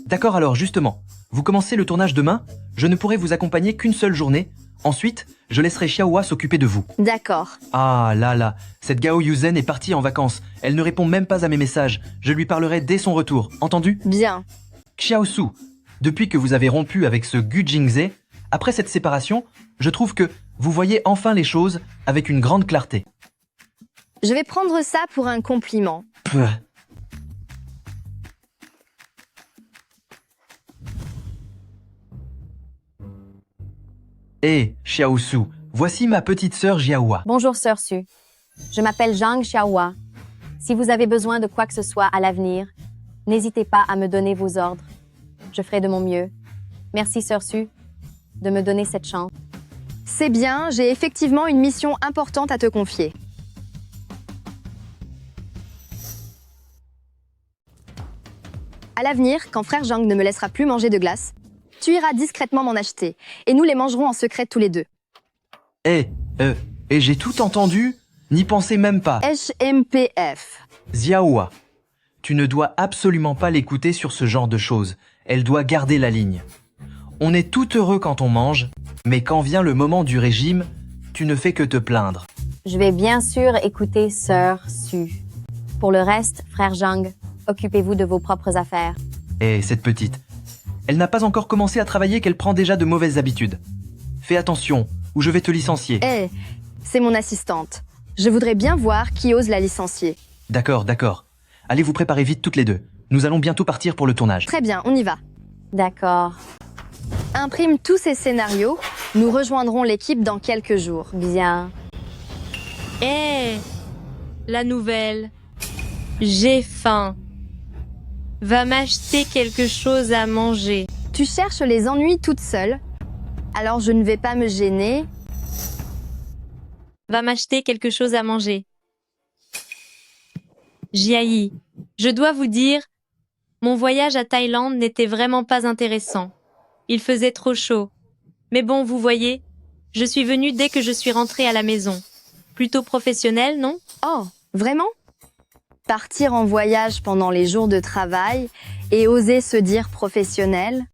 D'accord alors, justement. Vous commencez le tournage demain. Je ne pourrai vous accompagner qu'une seule journée. Ensuite, je laisserai Xiaohua s'occuper de vous. D'accord. Ah là là, cette Gao Yuzen est partie en vacances. Elle ne répond même pas à mes messages. Je lui parlerai dès son retour. Entendu? Bien. Xiaosu, depuis que vous avez rompu avec ce Gu Jingze, après cette séparation, je trouve que vous voyez enfin les choses avec une grande clarté. Je vais prendre ça pour un compliment. Peuh. Hé, Xiaosu, voici ma petite sœur Jiahua. Bonjour sœur Su. Je m'appelle Zhang Xiaohua. Si vous avez besoin de quoi que ce soit à l'avenir, n'hésitez pas à me donner vos ordres. Je ferai de mon mieux. Merci sœur Su de me donner cette chance. C'est bien, j'ai effectivement une mission importante à te confier. À l'avenir, quand frère Zhang ne me laissera plus manger de glace, tu iras discrètement m'en acheter, et nous les mangerons en secret tous les deux. Et j'ai tout entendu, n'y pensez même pas. HMPF. Xiaohua, tu ne dois absolument pas l'écouter sur ce genre de choses. Elle doit garder la ligne. On est tout heureux quand on mange, mais quand vient le moment du régime, tu ne fais que te plaindre. Je vais bien sûr écouter sœur Su. Pour le reste, frère Zhang, occupez-vous de vos propres affaires. Et cette petite, elle n'a pas encore commencé à travailler qu'elle prend déjà de mauvaises habitudes. Fais attention, ou je vais te licencier. C'est mon assistante. Je voudrais bien voir qui ose la licencier. D'accord. Allez vous préparer vite toutes les deux. Nous allons bientôt partir pour le tournage. Très bien, on y va. D'accord. Imprime tous ces scénarios. Nous rejoindrons l'équipe dans quelques jours. Bien. La nouvelle. J'ai faim. Va m'acheter quelque chose à manger. Tu cherches les ennuis toute seule. Alors je ne vais pas me gêner. Va m'acheter quelque chose à manger. Jiayi, je dois vous dire, mon voyage à Thaïlande n'était vraiment pas intéressant. Il faisait trop chaud. Mais bon, vous voyez, je suis venue dès que je suis rentrée à la maison. Plutôt professionnel, non? Oh, vraiment? Partir en voyage pendant les jours de travail et oser se dire professionnel?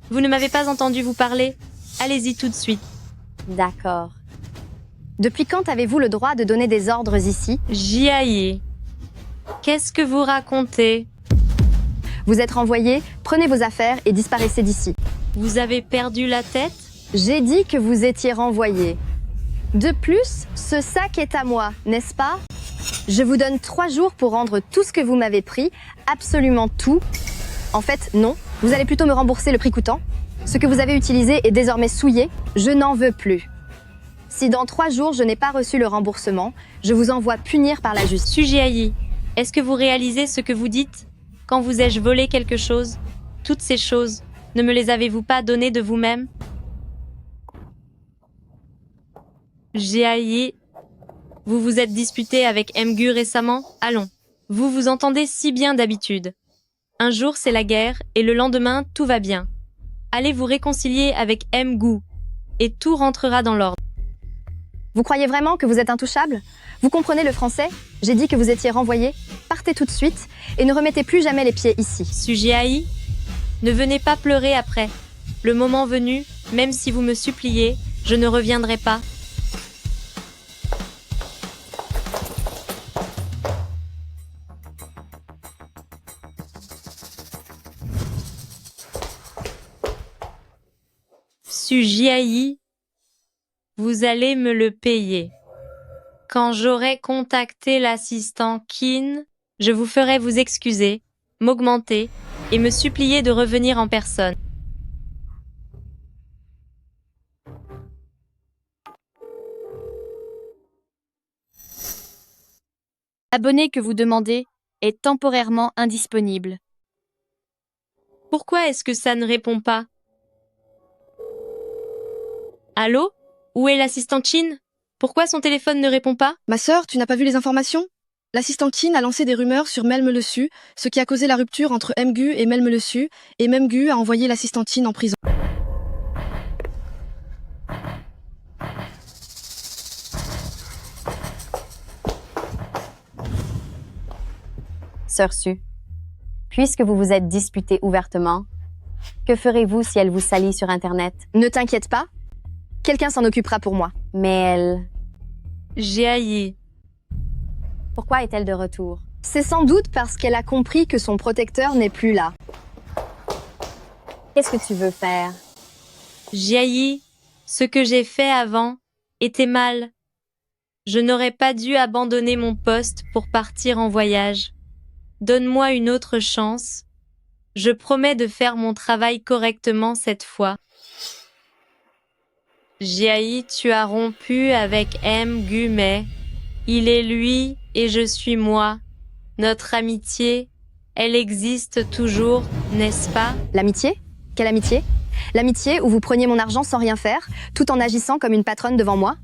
Vous ne m'avez pas entendu vous parler? Allez-y tout de suite. D'accord. Depuis quand avez-vous le droit de donner des ordres ici? Jiayi, qu'est-ce que vous racontez? Vous êtes renvoyé, prenez vos affaires et disparaissez d'ici. Vous avez perdu la tête? J'ai dit que vous étiez renvoyé. De plus, ce sac est à moi, n'est-ce pas? Je vous donne 3 jours pour rendre tout ce que vous m'avez pris, absolument tout. En fait, non, vous allez plutôt me rembourser le prix coûtant. Ce que vous avez utilisé est désormais souillé, je n'en veux plus. Si dans 3 jours je n'ai pas reçu le remboursement, je vous envoie punir par la justice. Sujiayi, est-ce que vous réalisez ce que vous dites? Quand vous ai-je volé quelque chose? Toutes ces choses, ne me les avez-vous pas données de vous-même? Jiayi, vous vous êtes disputé avec Mgu récemment? Allons, vous vous entendez si bien d'habitude. Un jour c'est la guerre et le lendemain tout va bien. Allez vous réconcilier avec Mgu et tout rentrera dans l'ordre. Vous croyez vraiment que vous êtes intouchable? Vous comprenez le français? J'ai dit que vous étiez renvoyé. Partez tout de suite et ne remettez plus jamais les pieds ici. Sujiaï, ne venez pas pleurer après. Le moment venu, même si vous me suppliez, je ne reviendrai pas. Sujiaï, vous allez me le payer. Quand j'aurai contacté l'assistant Kin, je vous ferai vous excuser, m'augmenter et me supplier de revenir en personne. L'abonné que vous demandez est temporairement indisponible. Pourquoi est-ce que ça ne répond pas? Allô? Où est l'assistant Chin? Pourquoi son téléphone ne répond pas? Ma sœur, tu n'as pas vu les informations? L'assistant Kin a lancé des rumeurs sur Melme le Su, ce qui a causé la rupture entre Mgu et Melme le Su, et Mgu a envoyé l'assistant Kin en prison. Sœur Su, puisque vous vous êtes disputés ouvertement, que ferez-vous si elle vous salit sur Internet? Ne t'inquiète pas, quelqu'un s'en occupera pour moi. Mais elle... J'ai haï. Pourquoi est-elle de retour? C'est sans doute parce qu'elle a compris que son protecteur n'est plus là. Qu'est-ce que tu veux faire? J'ai haï. Ce que j'ai fait avant était mal. Je n'aurais pas dû abandonner mon poste pour partir en voyage. Donne-moi une autre chance. Je promets de faire mon travail correctement cette fois. Jiayi, tu as rompu avec Mgu, mais il est lui et je suis moi. Notre amitié, elle existe toujours, n'est-ce pas? L'amitié? Quelle amitié? L'amitié où vous preniez mon argent sans rien faire, tout en agissant comme une patronne devant moi?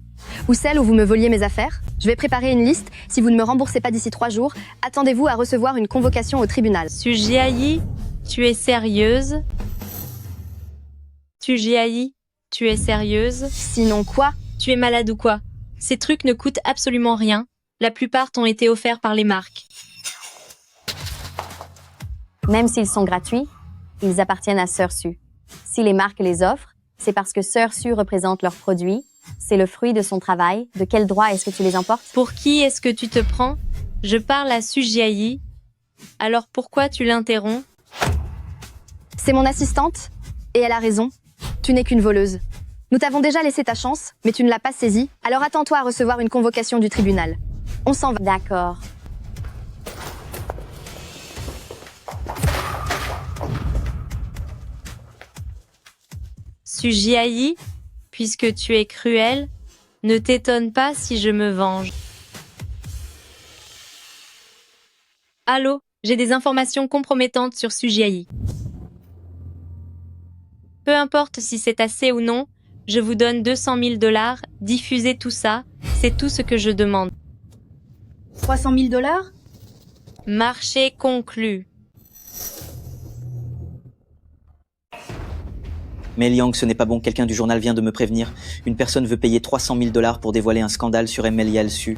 Ou celle où vous me voliez mes affaires? Je vais préparer une liste. Si vous ne me remboursez pas d'ici 3 jours, attendez-vous à recevoir une convocation au tribunal. Sujiayi, tu es sérieuse? Sujiayi, tu es sérieuse? Sinon quoi? Tu es malade ou quoi? Ces trucs ne coûtent absolument rien. La plupart t'ont été offerts par les marques. Même s'ils sont gratuits, ils appartiennent à Sœur Su. Si les marques les offrent, c'est parce que Sœur Su représente leurs produits. C'est le fruit de son travail. De quel droit est-ce que tu les emportes? Pour qui est-ce que tu te prends? Je parle à Sujiayi. Alors pourquoi tu l'interromps? C'est mon assistante, et elle a raison. Tu n'es qu'une voleuse. Nous t'avons déjà laissé ta chance, mais tu ne l'as pas saisie, alors attends-toi à recevoir une convocation du tribunal. On s'en va. D'accord. Sujiayi, puisque tu es cruel, ne t'étonne pas si je me venge. Allô, j'ai des informations compromettantes sur Sujiayi. Peu importe si c'est assez ou non, je vous donne 200 000 $, diffusez tout ça, c'est tout ce que je demande. 300 000 $? Marché conclu. Mais Liang, ce n'est pas bon, quelqu'un du journal vient de me prévenir. Une personne veut payer 300 000 $ pour dévoiler un scandale sur MLIL Su.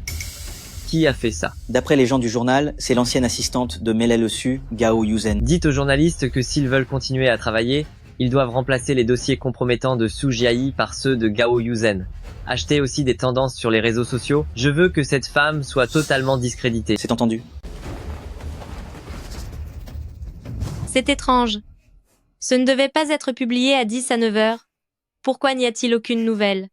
Qui a fait ça? D'après les gens du journal, c'est l'ancienne assistante de Melel Su, Gao Yuzen. Dites aux journalistes que s'ils veulent continuer à travailler, ils doivent remplacer les dossiers compromettants de Sujiayi par ceux de Gao Yuzen. Achetez aussi des tendances sur les réseaux sociaux. Je veux que cette femme soit totalement discréditée. C'est entendu. C'est étrange. Ce ne devait pas être publié à 10 à 9 heures. Pourquoi n'y a-t-il aucune nouvelle?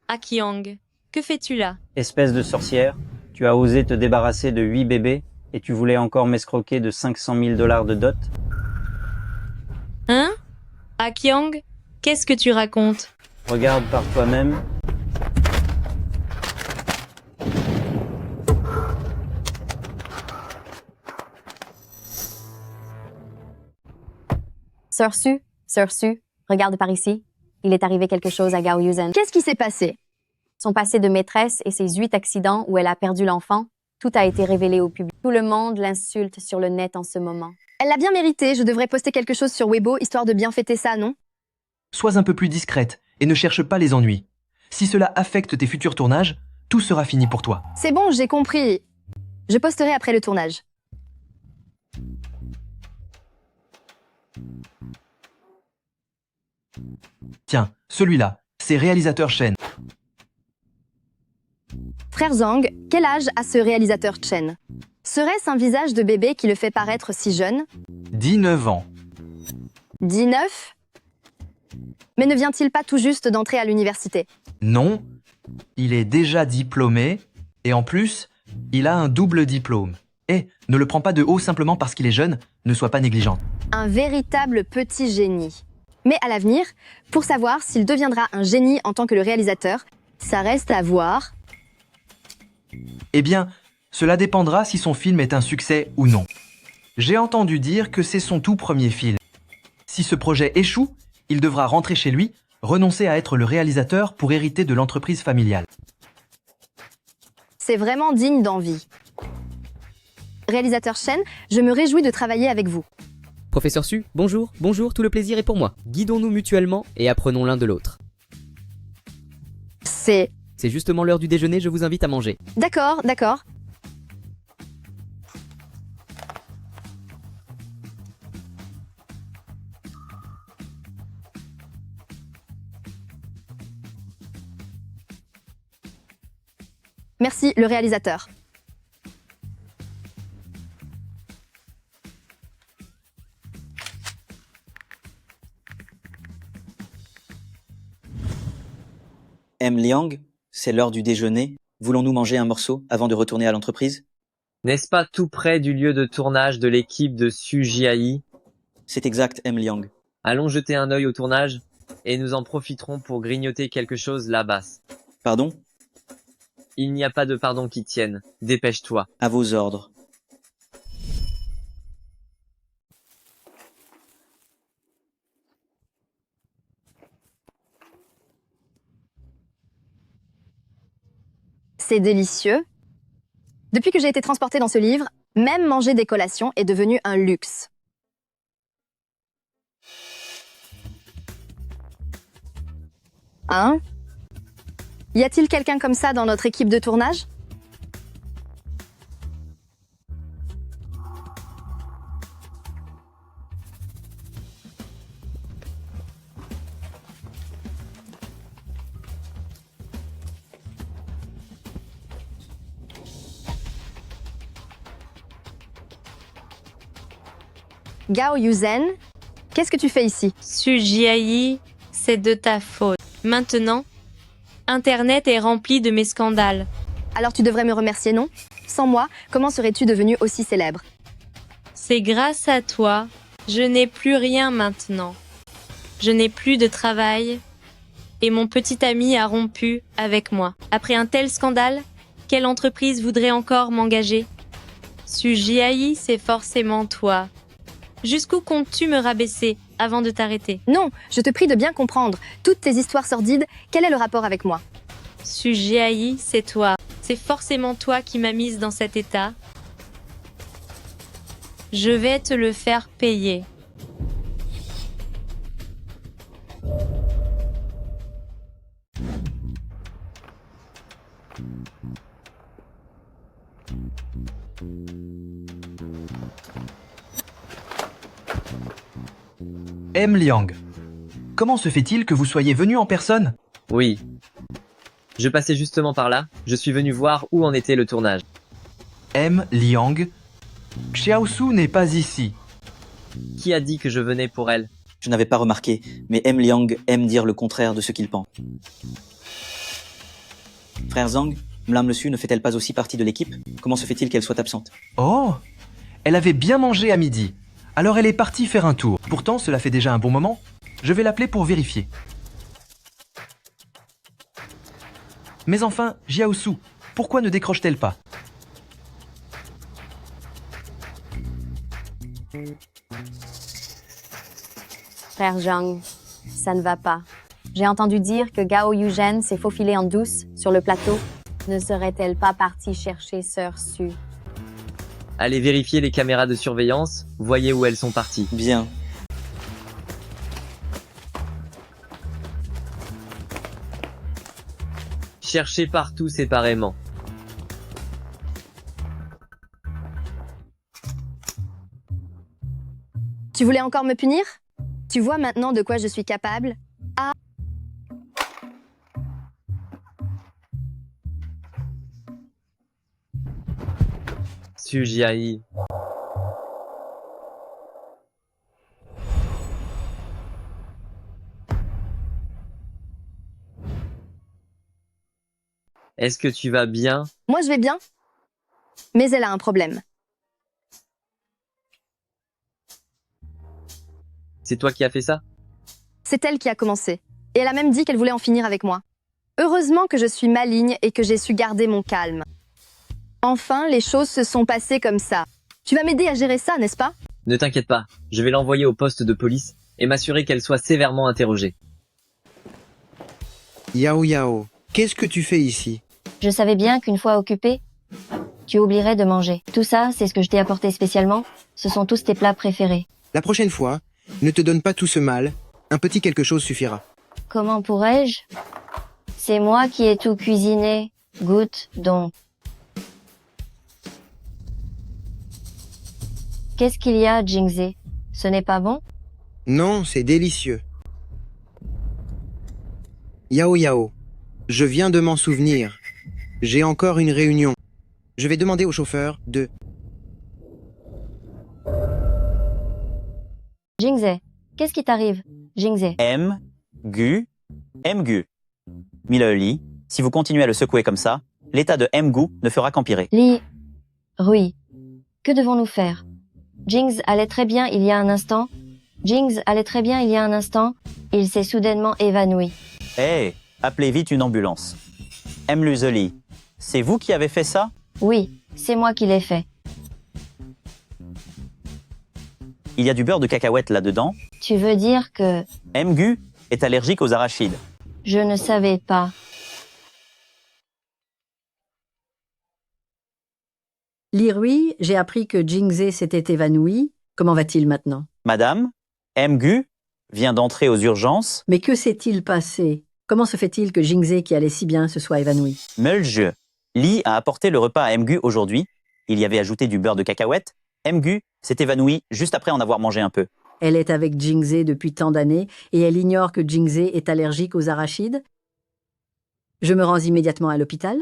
Akiang, que fais-tu là? Espèce de sorcière, tu as osé te débarrasser de 8 bébés et tu voulais encore m'escroquer de 500 000 $ de dot? Hein? Akiang, qu'est-ce que tu racontes? Regarde par toi-même. Sœur Su, regarde par ici. Il est arrivé quelque chose à Gao Yuzen. Qu'est-ce qui s'est passé? Son passé de maîtresse et ses 8 accidents où elle a perdu l'enfant, tout a été révélé au public. Tout le monde l'insulte sur le net en ce moment. Elle l'a bien mérité, je devrais poster quelque chose sur Weibo, histoire de bien fêter ça, non? Sois un peu plus discrète et ne cherche pas les ennuis. Si cela affecte tes futurs tournages, tout sera fini pour toi. C'est bon, j'ai compris. Je posterai après le tournage. Tiens, celui-là, c'est réalisateur Chen. Frère Zhang, quel âge a ce réalisateur Chen? Serait-ce un visage de bébé qui le fait paraître si jeune? 19 ans. 19? Mais ne vient-il pas tout juste d'entrer à l'université? Non, il est déjà diplômé et en plus, il a un double diplôme. Et ne le prends pas de haut simplement parce qu'il est jeune, ne sois pas négligente. Un véritable petit génie. Mais à l'avenir, pour savoir s'il deviendra un génie en tant que le réalisateur, ça reste à voir. Eh bien, cela dépendra si son film est un succès ou non. J'ai entendu dire que c'est son tout premier film. Si ce projet échoue, il devra rentrer chez lui, renoncer à être le réalisateur pour hériter de l'entreprise familiale. C'est vraiment digne d'envie. Réalisateur Chen, je me réjouis de travailler avec vous. Professeur Su, bonjour, tout le plaisir est pour moi. Guidons-nous mutuellement et apprenons l'un de l'autre. C'est justement l'heure du déjeuner, je vous invite à manger. D'accord. Merci, le réalisateur. M. Liang, c'est l'heure du déjeuner. Voulons-nous manger un morceau avant de retourner à l'entreprise? N'est-ce pas tout près du lieu de tournage de l'équipe de Su Jiayi? C'est exact, M. Liang. Allons jeter un œil au tournage et nous en profiterons pour grignoter quelque chose là-bas. Pardon? Il n'y a pas de pardon qui tienne. Dépêche-toi. À vos ordres. C'est délicieux. Depuis que j'ai été transportée dans ce livre, même manger des collations est devenu un luxe. Hein? Y a-t-il quelqu'un comme ça dans notre équipe de tournage? Gao Yuzen, qu'est-ce que tu fais ici? Su Jiayi, c'est de ta faute. Maintenant, Internet est rempli de mes scandales. Alors tu devrais me remercier, non? Sans moi, comment serais-tu devenu aussi célèbre? C'est grâce à toi. Je n'ai plus rien maintenant. Je n'ai plus de travail. Et mon petit ami a rompu avec moi. Après un tel scandale, quelle entreprise voudrait encore m'engager? Su Jiayi, c'est forcément toi. Jusqu'où comptes-tu me rabaisser avant de t'arrêter? Non, je te prie de bien comprendre. Toutes tes histoires sordides, quel est le rapport avec moi? Su Jiayi, c'est toi. C'est forcément toi qui m'as mise dans cet état. Je vais te le faire payer. M. Liang, comment se fait-il que vous soyez venu en personne? Oui. Je passais justement par là. Je suis venu voir où en était le tournage. M. Liang, Xiaosu n'est pas ici. Qui a dit que je venais pour elle? Je n'avais pas remarqué, mais M. Liang aime dire le contraire de ce qu'il pense. Frère Zhang, Madame Le Su ne fait-elle pas aussi partie de l'équipe? Comment se fait-il qu'elle soit absente? Oh, elle avait bien mangé à midi. Alors elle est partie faire un tour. Pourtant, cela fait déjà un bon moment. Je vais l'appeler pour vérifier. Mais enfin, Jiaosu, pourquoi ne décroche-t-elle pas? Frère Zhang, ça ne va pas. J'ai entendu dire que Gao Yuzen s'est faufilée en douce sur le plateau. Ne serait-elle pas partie chercher Sœur Su? Allez vérifier les caméras de surveillance, voyez où elles sont parties. Bien. chercher partout séparément. Tu voulais encore me punir? Tu vois maintenant de quoi je suis capable? Ah. Sujiaï. Est-ce que tu vas bien? Moi je vais bien, mais elle a un problème. C'est toi qui as fait ça? C'est elle qui a commencé. Et elle a même dit qu'elle voulait en finir avec moi. Heureusement que je suis maligne et que j'ai su garder mon calme. Enfin, les choses se sont passées comme ça. Tu vas m'aider à gérer ça, n'est-ce pas? Ne t'inquiète pas, je vais l'envoyer au poste de police et m'assurer qu'elle soit sévèrement interrogée. Yao Yao, qu'est-ce que tu fais ici? Je savais bien qu'une fois occupé, tu oublierais de manger. Tout ça, c'est ce que je t'ai apporté spécialement. Ce sont tous tes plats préférés. La prochaine fois, ne te donne pas tout ce mal. Un petit quelque chose suffira. Comment pourrais-je? C'est moi qui ai tout cuisiné. Goûte donc. Qu'est-ce qu'il y a, Jingze? Ce n'est pas bon? Non, c'est délicieux. Yao Yao, je viens de m'en souvenir. J'ai encore une réunion. Je vais demander au chauffeur de... Jingze, qu'est-ce qui t'arrive? Jingze. M-Gu. Mille si vous continuez à le secouer comme ça, l'état de M-Gu ne fera qu'empirer. Li. Rui. Que devons-nous faire? Jingze allait très bien il y a un instant. Jingze allait très bien il y a un instant. Il s'est soudainement évanoui. Hé, appelez vite une ambulance. M-Luzeli, c'est vous qui avez fait ça? Oui, c'est moi qui l'ai fait. Il y a du beurre de cacahuète là-dedans. Tu veux dire que... M-Gu est allergique aux arachides. Je ne savais pas. Lirui, j'ai appris que Jingze s'était évanoui. Comment va-t-il maintenant? Madame, M-Gu vient d'entrer aux urgences. Mais que s'est-il passé? Comment se fait-il que Jingze, qui allait si bien, se soit évanoui? Mulje, Li a apporté le repas à M-Gu aujourd'hui. Il y avait ajouté du beurre de cacahuète. M-Gu s'est évanoui juste après en avoir mangé un peu. Elle est avec Jingze depuis tant d'années et elle ignore que Jingze est allergique aux arachides. Je me rends immédiatement à l'hôpital.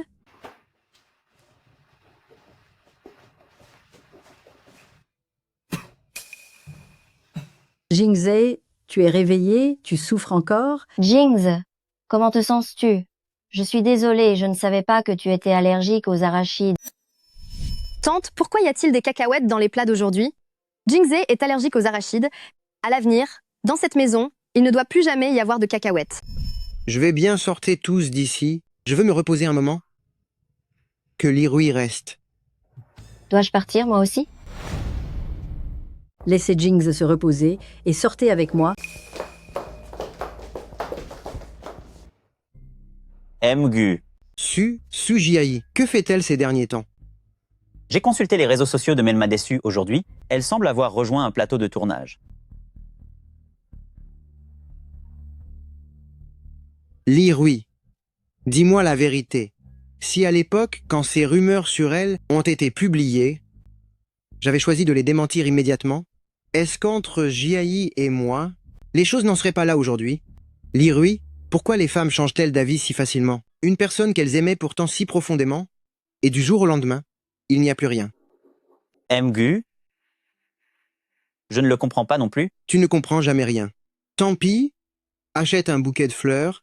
Jingze, tu es réveillée, tu souffres encore? Jingze, comment te sens-tu? Je suis désolée, je ne savais pas que tu étais allergique aux arachides. Tante, pourquoi y a-t-il des cacahuètes dans les plats d'aujourd'hui? Jingze est allergique aux arachides. À l'avenir, dans cette maison, il ne doit plus jamais y avoir de cacahuètes. Je vais bien sortir tous d'ici. Je veux me reposer un moment. Que Lirui reste. Dois-je partir, moi aussi? Laissez Jingze se reposer et sortez avec moi. M-Gu. Sujiaï, que fait-elle ces derniers temps? J'ai consulté les réseaux sociaux de Melma Dessu aujourd'hui. Elle semble avoir rejoint un plateau de tournage. Lirui, dis-moi la vérité. Si à l'époque, quand ces rumeurs sur elle ont été publiées, j'avais choisi de les démentir immédiatement, est-ce qu'entre Jiayi et moi, les choses n'en seraient pas là aujourd'hui? Lirui, pourquoi les femmes changent-elles d'avis si facilement? Une personne qu'elles aimaient pourtant si profondément, et du jour au lendemain, il n'y a plus rien. M-Gu. Je ne le comprends pas non plus. Tu ne comprends jamais rien. Tant pis, achète un bouquet de fleurs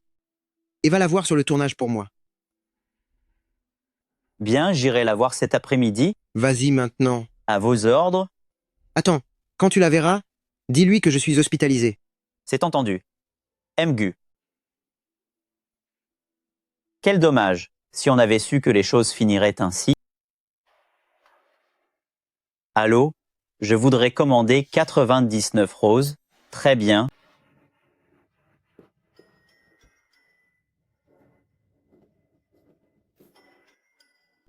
et va la voir sur le tournage pour moi. Bien, j'irai la voir cet après-midi. Vas-y maintenant. À vos ordres. Attends, quand tu la verras, dis-lui que je suis hospitalisé. C'est entendu. M-Gu. Quel dommage, si on avait su que les choses finiraient ainsi. Allô, je voudrais commander 99 roses. Très bien.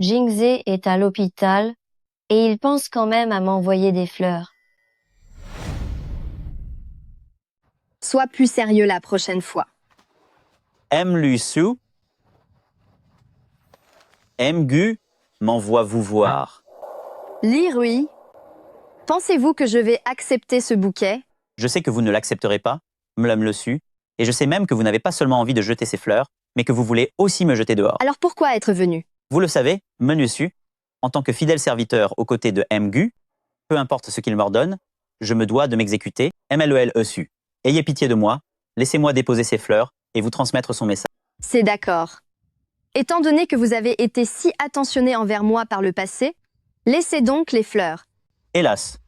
Jingze est à l'hôpital et il pense quand même à m'envoyer des fleurs. Sois plus sérieux la prochaine fois. M-Lu-Su. Mgu m'envoie vous voir. Li Rui, pensez-vous que je vais accepter ce bouquet? Je sais que vous ne l'accepterez pas, Mlum le su, et je sais même que vous n'avez pas seulement envie de jeter ces fleurs, mais que vous voulez aussi me jeter dehors. Alors pourquoi être venu? Vous le savez, Menu su, en tant que fidèle serviteur aux côtés de Mgu, peu importe ce qu'il m'ordonne, je me dois de m'exécuter, MLEL su. Ayez pitié de moi, laissez-moi déposer ces fleurs et vous transmettre son message. C'est d'accord. Étant donné que vous avez été si attentionné envers moi par le passé, laissez donc les fleurs. Hélas.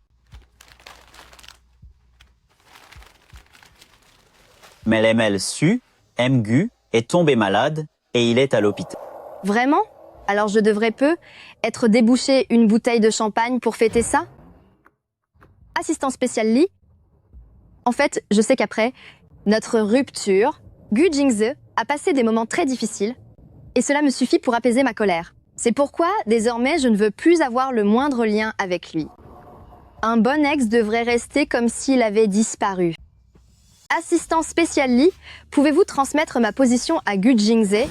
Melemel su, Mgu, est tombé malade et il est à l'hôpital. Vraiment? Alors je devrais être débouché une bouteille de champagne pour fêter ça? Assistant spécial Li? En fait, je sais qu'après notre rupture, Gu Jingze a passé des moments très difficiles et cela me suffit pour apaiser ma colère. C'est pourquoi, désormais, je ne veux plus avoir le moindre lien avec lui. Un bon ex devrait rester comme s'il avait disparu. Assistant spécial Li, pouvez-vous transmettre ma position à Gu Jingze?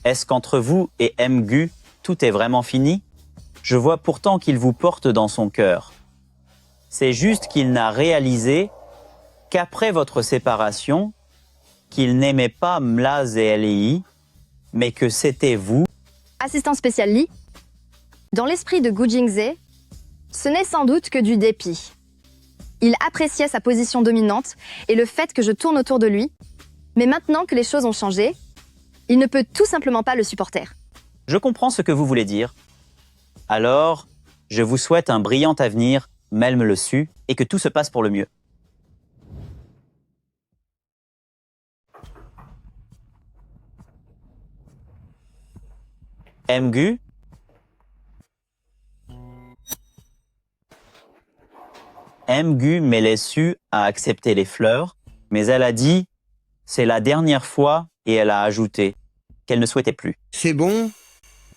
Est-ce qu'entre vous et Mgu, tout est vraiment fini? Je vois pourtant qu'il vous porte dans son cœur. C'est juste qu'il n'a réalisé qu'après votre séparation, qu'il n'aimait pas Mla Zeli, mais que c'était vous. Assistant spécial Li, dans l'esprit de Gu Jingze, ce n'est sans doute que du dépit. Il appréciait sa position dominante et le fait que je tourne autour de lui, mais maintenant que les choses ont changé, il ne peut tout simplement pas le supporter. Je comprends ce que vous voulez dire. Alors, je vous souhaite un brillant avenir, Melm le su, et que tout se passe pour le mieux. Mgu, Mgu Melesu a accepté les fleurs, mais elle a dit « c'est la dernière fois » et elle a ajouté qu'elle ne souhaitait plus. C'est bon?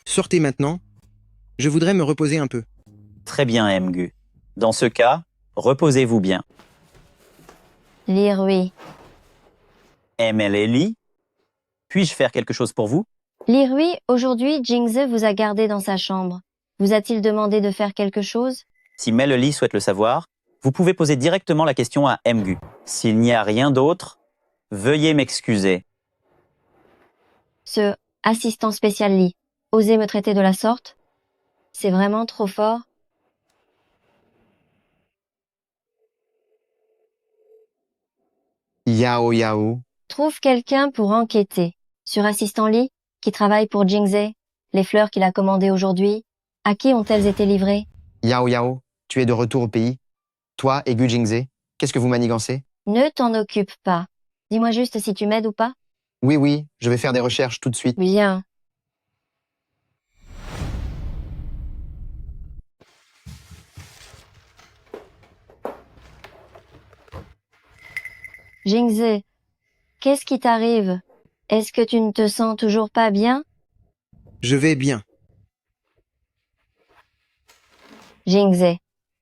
Sortez maintenant. Je voudrais me reposer un peu. Très bien, Mgu. Dans ce cas, reposez-vous bien. Li Rui. MLLI, puis-je faire quelque chose pour vous? Li Rui, aujourd'hui, Jingze vous a gardé dans sa chambre. Vous a-t-il demandé de faire quelque chose? Si Meleli souhaite le savoir, vous pouvez poser directement la question à Mgu. S'il n'y a rien d'autre, veuillez m'excuser. Ce assistant spécial Li, osez me traiter de la sorte? C'est vraiment trop fort. Yao Yao. Trouve quelqu'un pour enquêter sur assistant Li, qui travaille pour Jingze, les fleurs qu'il a commandées aujourd'hui. À qui ont-elles été livrées? Yao Yao, tu es de retour au pays. Toi et Gu Jingze, qu'est-ce que vous manigancez? Ne t'en occupe pas. Dis-moi juste si tu m'aides ou pas. Oui, oui, je vais faire des recherches tout de suite. Bien. Jingze, qu'est-ce qui t'arrive? Est-ce que tu ne te sens toujours pas bien? Je vais bien. Jingze,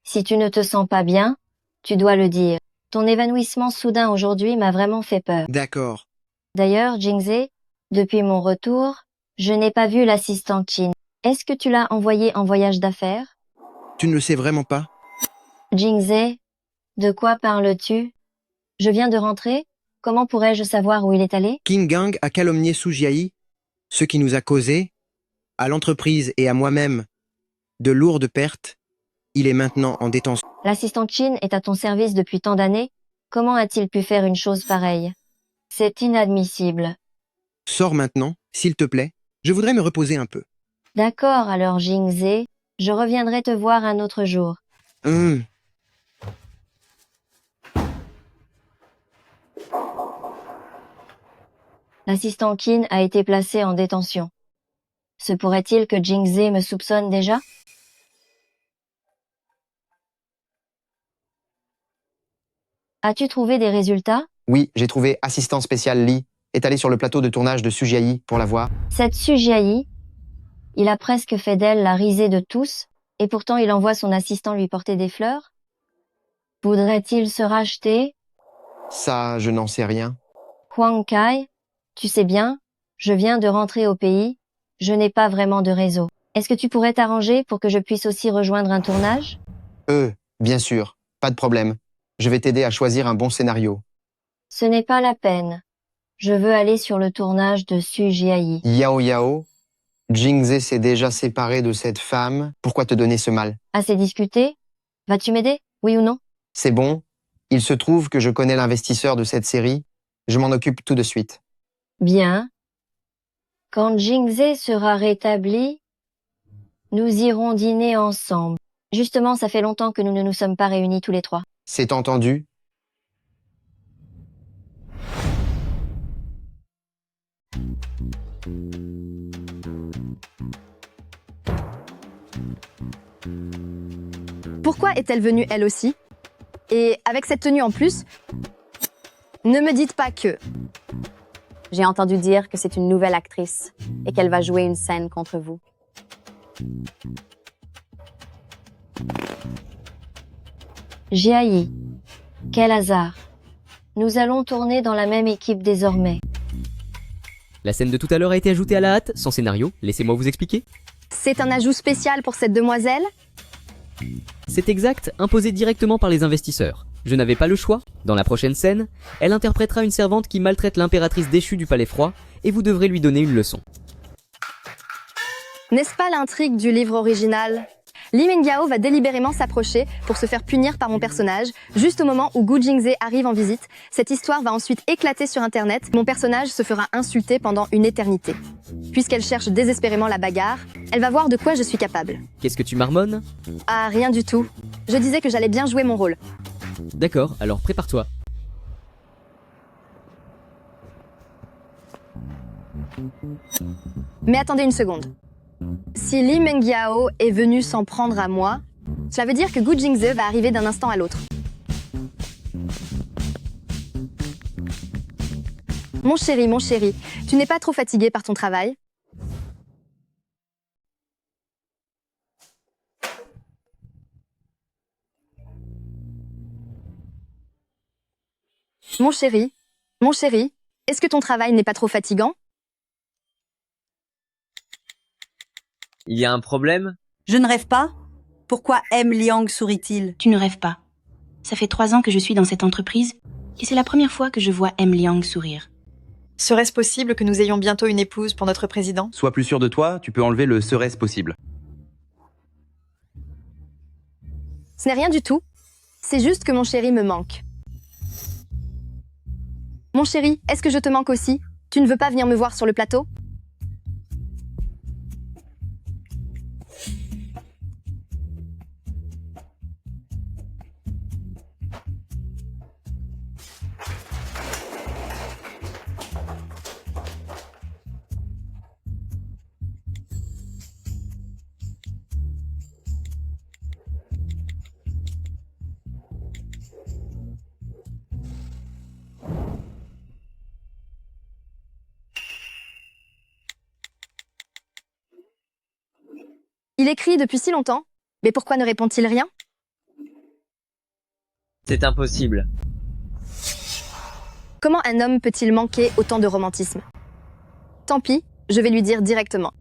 si tu ne te sens pas bien, tu dois le dire. Ton évanouissement soudain aujourd'hui m'a vraiment fait peur. D'accord. D'ailleurs, Jingze, depuis mon retour, je n'ai pas vu l'assistant Chin. Est-ce que tu l'as envoyé en voyage d'affaires? Tu ne le sais vraiment pas? Jingze, de quoi parles-tu? Je viens de rentrer. Comment pourrais-je savoir où il est allé? King Gang a calomnié Sujiai, ce qui nous a causé, à l'entreprise et à moi-même, de lourdes pertes. Il est maintenant en détention. L'assistant Chin est à ton service depuis tant d'années. Comment a-t-il pu faire une chose pareille? C'est inadmissible. Sors maintenant, s'il te plaît. Je voudrais me reposer un peu. D'accord, alors Jingze, je reviendrai te voir un autre jour. L'assistant Qin a été placé en détention. Se pourrait-il que Jingze me soupçonne déjà? As-tu trouvé des résultats? Oui, j'ai trouvé assistant spécial Li, est allé sur le plateau de tournage de Sujiai pour la voir. Cette Sujiai, il a presque fait d'elle la risée de tous, et pourtant il envoie son assistant lui porter des fleurs? Voudrait-il se racheter? Ça, je n'en sais rien. Huang Kai, tu sais bien, je viens de rentrer au pays, Je n'ai pas vraiment de réseau. Est-ce que tu pourrais t'arranger pour que je puisse aussi rejoindre un tournage? Bien sûr, pas de problème. Je vais t'aider à choisir un bon scénario. Ce n'est pas la peine. Je veux aller sur le tournage de Sujiayi. Yao Yao, Jingze s'est déjà séparé de cette femme. Pourquoi te donner ce mal? Assez discuté? Vas-tu m'aider? Oui ou non? C'est bon. Il se trouve que je connais l'investisseur de cette série. Je m'en occupe tout de suite. Bien. Quand Jingze sera rétabli, nous irons dîner ensemble. Justement, ça fait longtemps que nous ne nous sommes pas réunis tous les trois. C'est entendu. Pourquoi est-elle venue elle aussi? Et avec cette tenue en plus, ne me dites pas que... J'ai entendu dire que c'est une nouvelle actrice et qu'elle va jouer une scène contre vous. Jiayi. Quel hasard. Nous allons tourner dans la même équipe désormais. La scène de tout à l'heure a été ajoutée à la hâte, sans scénario. Laissez-moi vous expliquer. C'est un ajout spécial pour cette demoiselle? C'est exact, imposé directement par les investisseurs. Je n'avais pas le choix. Dans la prochaine scène, elle interprétera une servante qui maltraite l'impératrice déchue du palais froid, et vous devrez lui donner une leçon. N'est-ce pas l'intrigue du livre original? Li Mengyao va délibérément s'approcher pour se faire punir par mon personnage, juste au moment où Gu Jingze arrive en visite. Cette histoire va ensuite éclater sur internet, mon personnage se fera insulter pendant une éternité. Puisqu'elle cherche désespérément la bagarre, elle va voir de quoi je suis capable. Qu'est-ce que tu marmonnes? Ah, rien du tout. Je disais que j'allais bien jouer mon rôle. D'accord, alors prépare-toi. Mais attendez une seconde. Si Li Mengyao est venu s'en prendre à moi, cela veut dire que Gu Jingze va arriver d'un instant à l'autre. Mon chéri, tu n'es pas trop fatigué par ton travail? Mon chéri, est-ce que ton travail n'est pas trop fatigant? Il y a un problème? Je ne rêve pas? Pourquoi M. Liang sourit-il? Tu ne rêves pas. Ça fait 3 ans que je suis dans cette entreprise et c'est la première fois que je vois M. Liang sourire. Serait-ce possible que nous ayons bientôt une épouse pour notre président? Sois plus sûr de toi, tu peux enlever le serait-ce possible. Ce n'est rien du tout. C'est juste que mon chéri me manque. Mon chéri, est-ce que je te manque aussi? Tu ne veux pas venir me voir sur le plateau? Il écrit depuis si longtemps, mais pourquoi ne répond-il rien? C'est impossible. Comment un homme peut-il manquer autant de romantisme? Tant pis, je vais lui dire directement.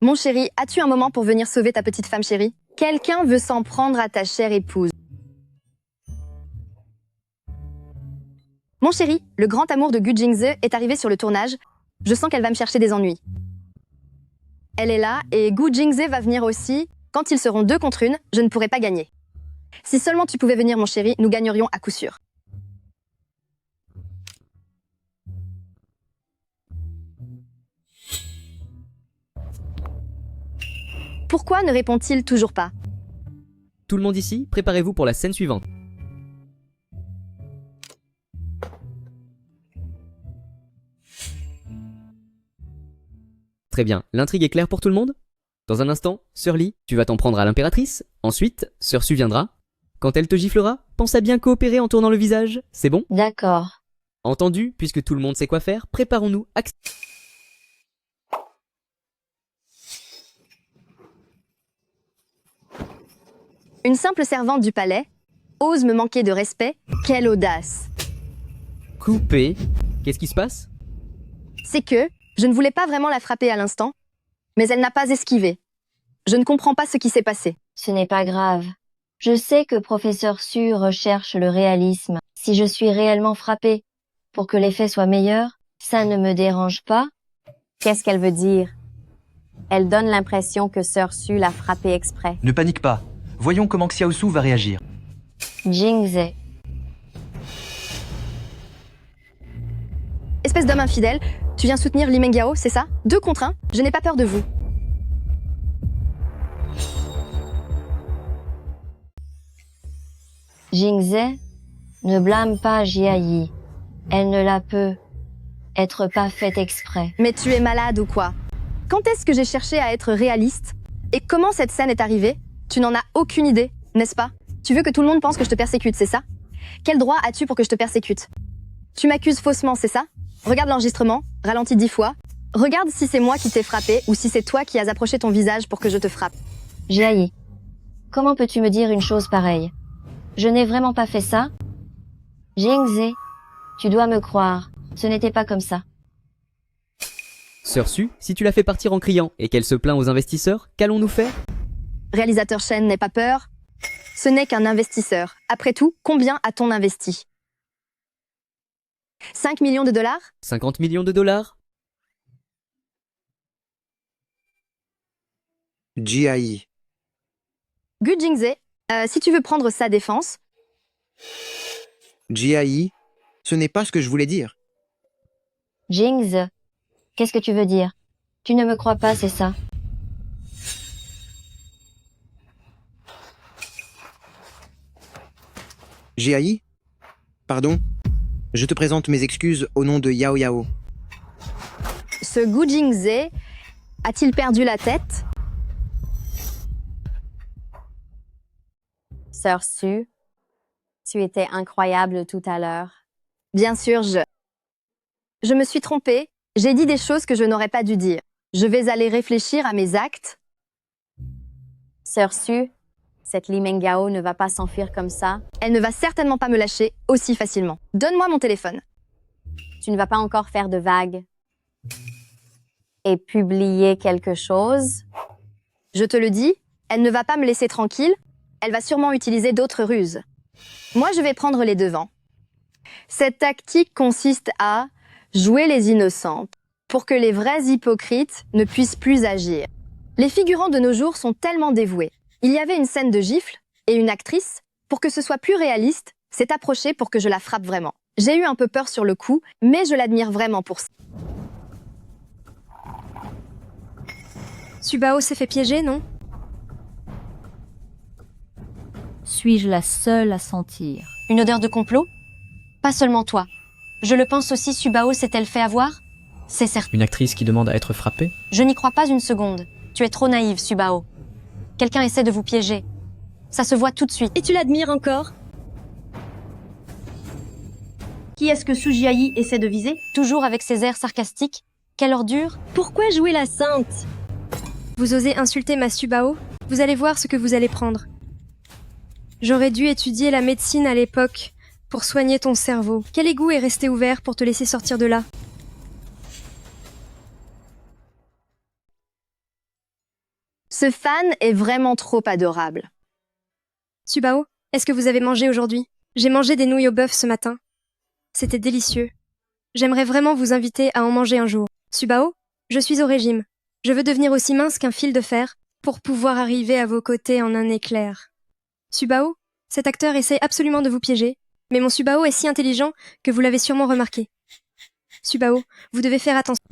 Mon chéri, as-tu un moment pour venir sauver ta petite femme chérie? Quelqu'un veut s'en prendre à ta chère épouse. Mon chéri, le grand amour de Gu Jingze est arrivé sur le tournage. Je sens qu'elle va me chercher des ennuis. Elle est là et Gu Jingze va venir aussi. Quand ils seront 2 contre 1, je ne pourrai pas gagner. Si seulement tu pouvais venir, mon chéri, nous gagnerions à coup sûr. Pourquoi ne répond-il toujours pas? Tout le monde ici, préparez-vous pour la scène suivante. Très bien, l'intrigue est claire pour tout le monde? Dans un instant, Sœur Li, tu vas t'en prendre à l'impératrice. Ensuite, Sœur Su viendra. Quand elle te giflera, pense à bien coopérer en tournant le visage, c'est bon? D'accord. Entendu, puisque tout le monde sait quoi faire, préparons-nous. Une simple servante du palais ose me manquer de respect? Quelle audace! Coupé. Qu'est-ce qui se passe? C'est que je ne voulais pas vraiment la frapper à l'instant, mais elle n'a pas esquivé. Je ne comprends pas ce qui s'est passé. Ce n'est pas grave. Je sais que professeur Su recherche le réalisme. Si je suis réellement frappée pour que l'effet soit meilleur, ça ne me dérange pas. Qu'est-ce qu'elle veut dire? Elle donne l'impression que Sœur Su l'a frappée exprès. Ne panique pas. Voyons comment Xiaosu va réagir. Jingze. Espèce d'homme infidèle, tu viens soutenir Li Mengyao, c'est ça? 2 contre 1, je n'ai pas peur de vous. Jingze, ne blâme pas Jiayi. Elle ne la peut être pas faite exprès. Mais tu es malade ou quoi? Quand est-ce que j'ai cherché à être réaliste? Et comment cette scène est arrivée? Tu n'en as aucune idée, n'est-ce pas? Tu veux que tout le monde pense que je te persécute, c'est ça? Quel droit as-tu pour que je te persécute? Tu m'accuses faussement, c'est ça? Regarde l'enregistrement, ralentis 10 fois. Regarde si c'est moi qui t'ai frappé ou si c'est toi qui as approché ton visage pour que je te frappe. Jiayi, comment peux-tu me dire une chose pareille? Je n'ai vraiment pas fait ça. Jingze, tu dois me croire, ce n'était pas comme ça. Sœur Su, si tu la fais partir en criant et qu'elle se plaint aux investisseurs, qu'allons-nous faire? Réalisateur Shen, n'aie pas peur. Ce n'est qu'un investisseur. Après tout, combien a-t-on investi? 5 millions de dollars? 50 millions de dollars? Jiayi. Gu Jingze, si tu veux prendre sa défense. Jiayi, ce n'est pas ce que je voulais dire. Jingze, qu'est-ce que tu veux dire? Tu ne me crois pas, c'est ça? Jiayi? Pardon? Je te présente mes excuses au nom de Yao Yao. Ce Gu Jingze a-t-il perdu la tête? Sœur Su, tu étais incroyable tout à l'heure. Bien sûr, je me suis trompée. J'ai dit des choses que je n'aurais pas dû dire. Je vais aller réfléchir à mes actes. Sœur Su, cette Li Mengyao ne va pas s'enfuir comme ça. Elle ne va certainement pas me lâcher aussi facilement. Donne-moi mon téléphone. Tu ne vas pas encore faire de vagues. Et publier quelque chose. Je te le dis, elle ne va pas me laisser tranquille. Elle va sûrement utiliser d'autres ruses. Moi, je vais prendre les devants. Cette tactique consiste à jouer les innocentes pour que les vrais hypocrites ne puissent plus agir. Les figurants de nos jours sont tellement dévoués. Il y avait une scène de gifle et une actrice, pour que ce soit plus réaliste, s'est approchée pour que je la frappe vraiment. J'ai eu un peu peur sur le coup, mais je l'admire vraiment pour ça. Subao s'est fait piéger, non? Suis-je la seule à sentir? Une odeur de complot? Pas seulement toi. Je le pense aussi, Subao s'est-elle fait avoir? C'est certain. Une actrice qui demande à être frappée? Je n'y crois pas une seconde. Tu es trop naïve, Subao. Quelqu'un essaie de vous piéger. Ça se voit tout de suite. Et tu l'admires encore? Qui est-ce que Su Jiayi essaie de viser? Toujours avec ses airs sarcastiques. Quelle ordure! Pourquoi jouer la sainte? Vous osez insulter ma Subao? Vous allez voir ce que vous allez prendre. J'aurais dû étudier la médecine à l'époque pour soigner ton cerveau. Quel égout est resté ouvert pour te laisser sortir de là? Ce fan est vraiment trop adorable. Subao, est-ce que vous avez mangé aujourd'hui? J'ai mangé des nouilles au bœuf ce matin. C'était délicieux. J'aimerais vraiment vous inviter à en manger un jour. Subao, je suis au régime. Je veux devenir aussi mince qu'un fil de fer pour pouvoir arriver à vos côtés en un éclair. Subao, cet acteur essaie absolument de vous piéger, mais mon Subao est si intelligent que vous l'avez sûrement remarqué. Subao, vous devez faire attention.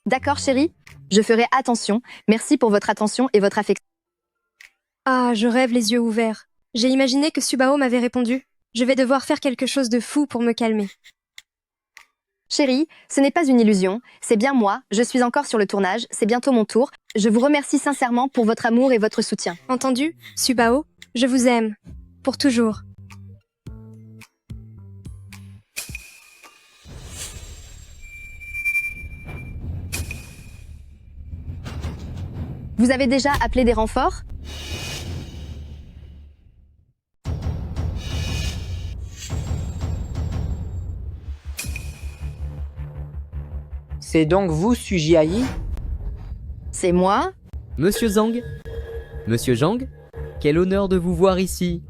D'accord, chérie, je ferai attention. Merci pour votre attention et votre affection. Ah, je rêve les yeux ouverts. J'ai imaginé que Subao m'avait répondu. Je vais devoir faire quelque chose de fou pour me calmer. Chérie, ce n'est pas une illusion, c'est bien moi, je suis encore sur le tournage, c'est bientôt mon tour. Je vous remercie sincèrement pour votre amour et votre soutien. Entendu, Subao, je vous aime. Pour toujours. Vous avez déjà appelé des renforts? C'est donc vous, Sujiayi? C'est moi? Monsieur Zhang? Monsieur Zhang? Quel honneur de vous voir ici.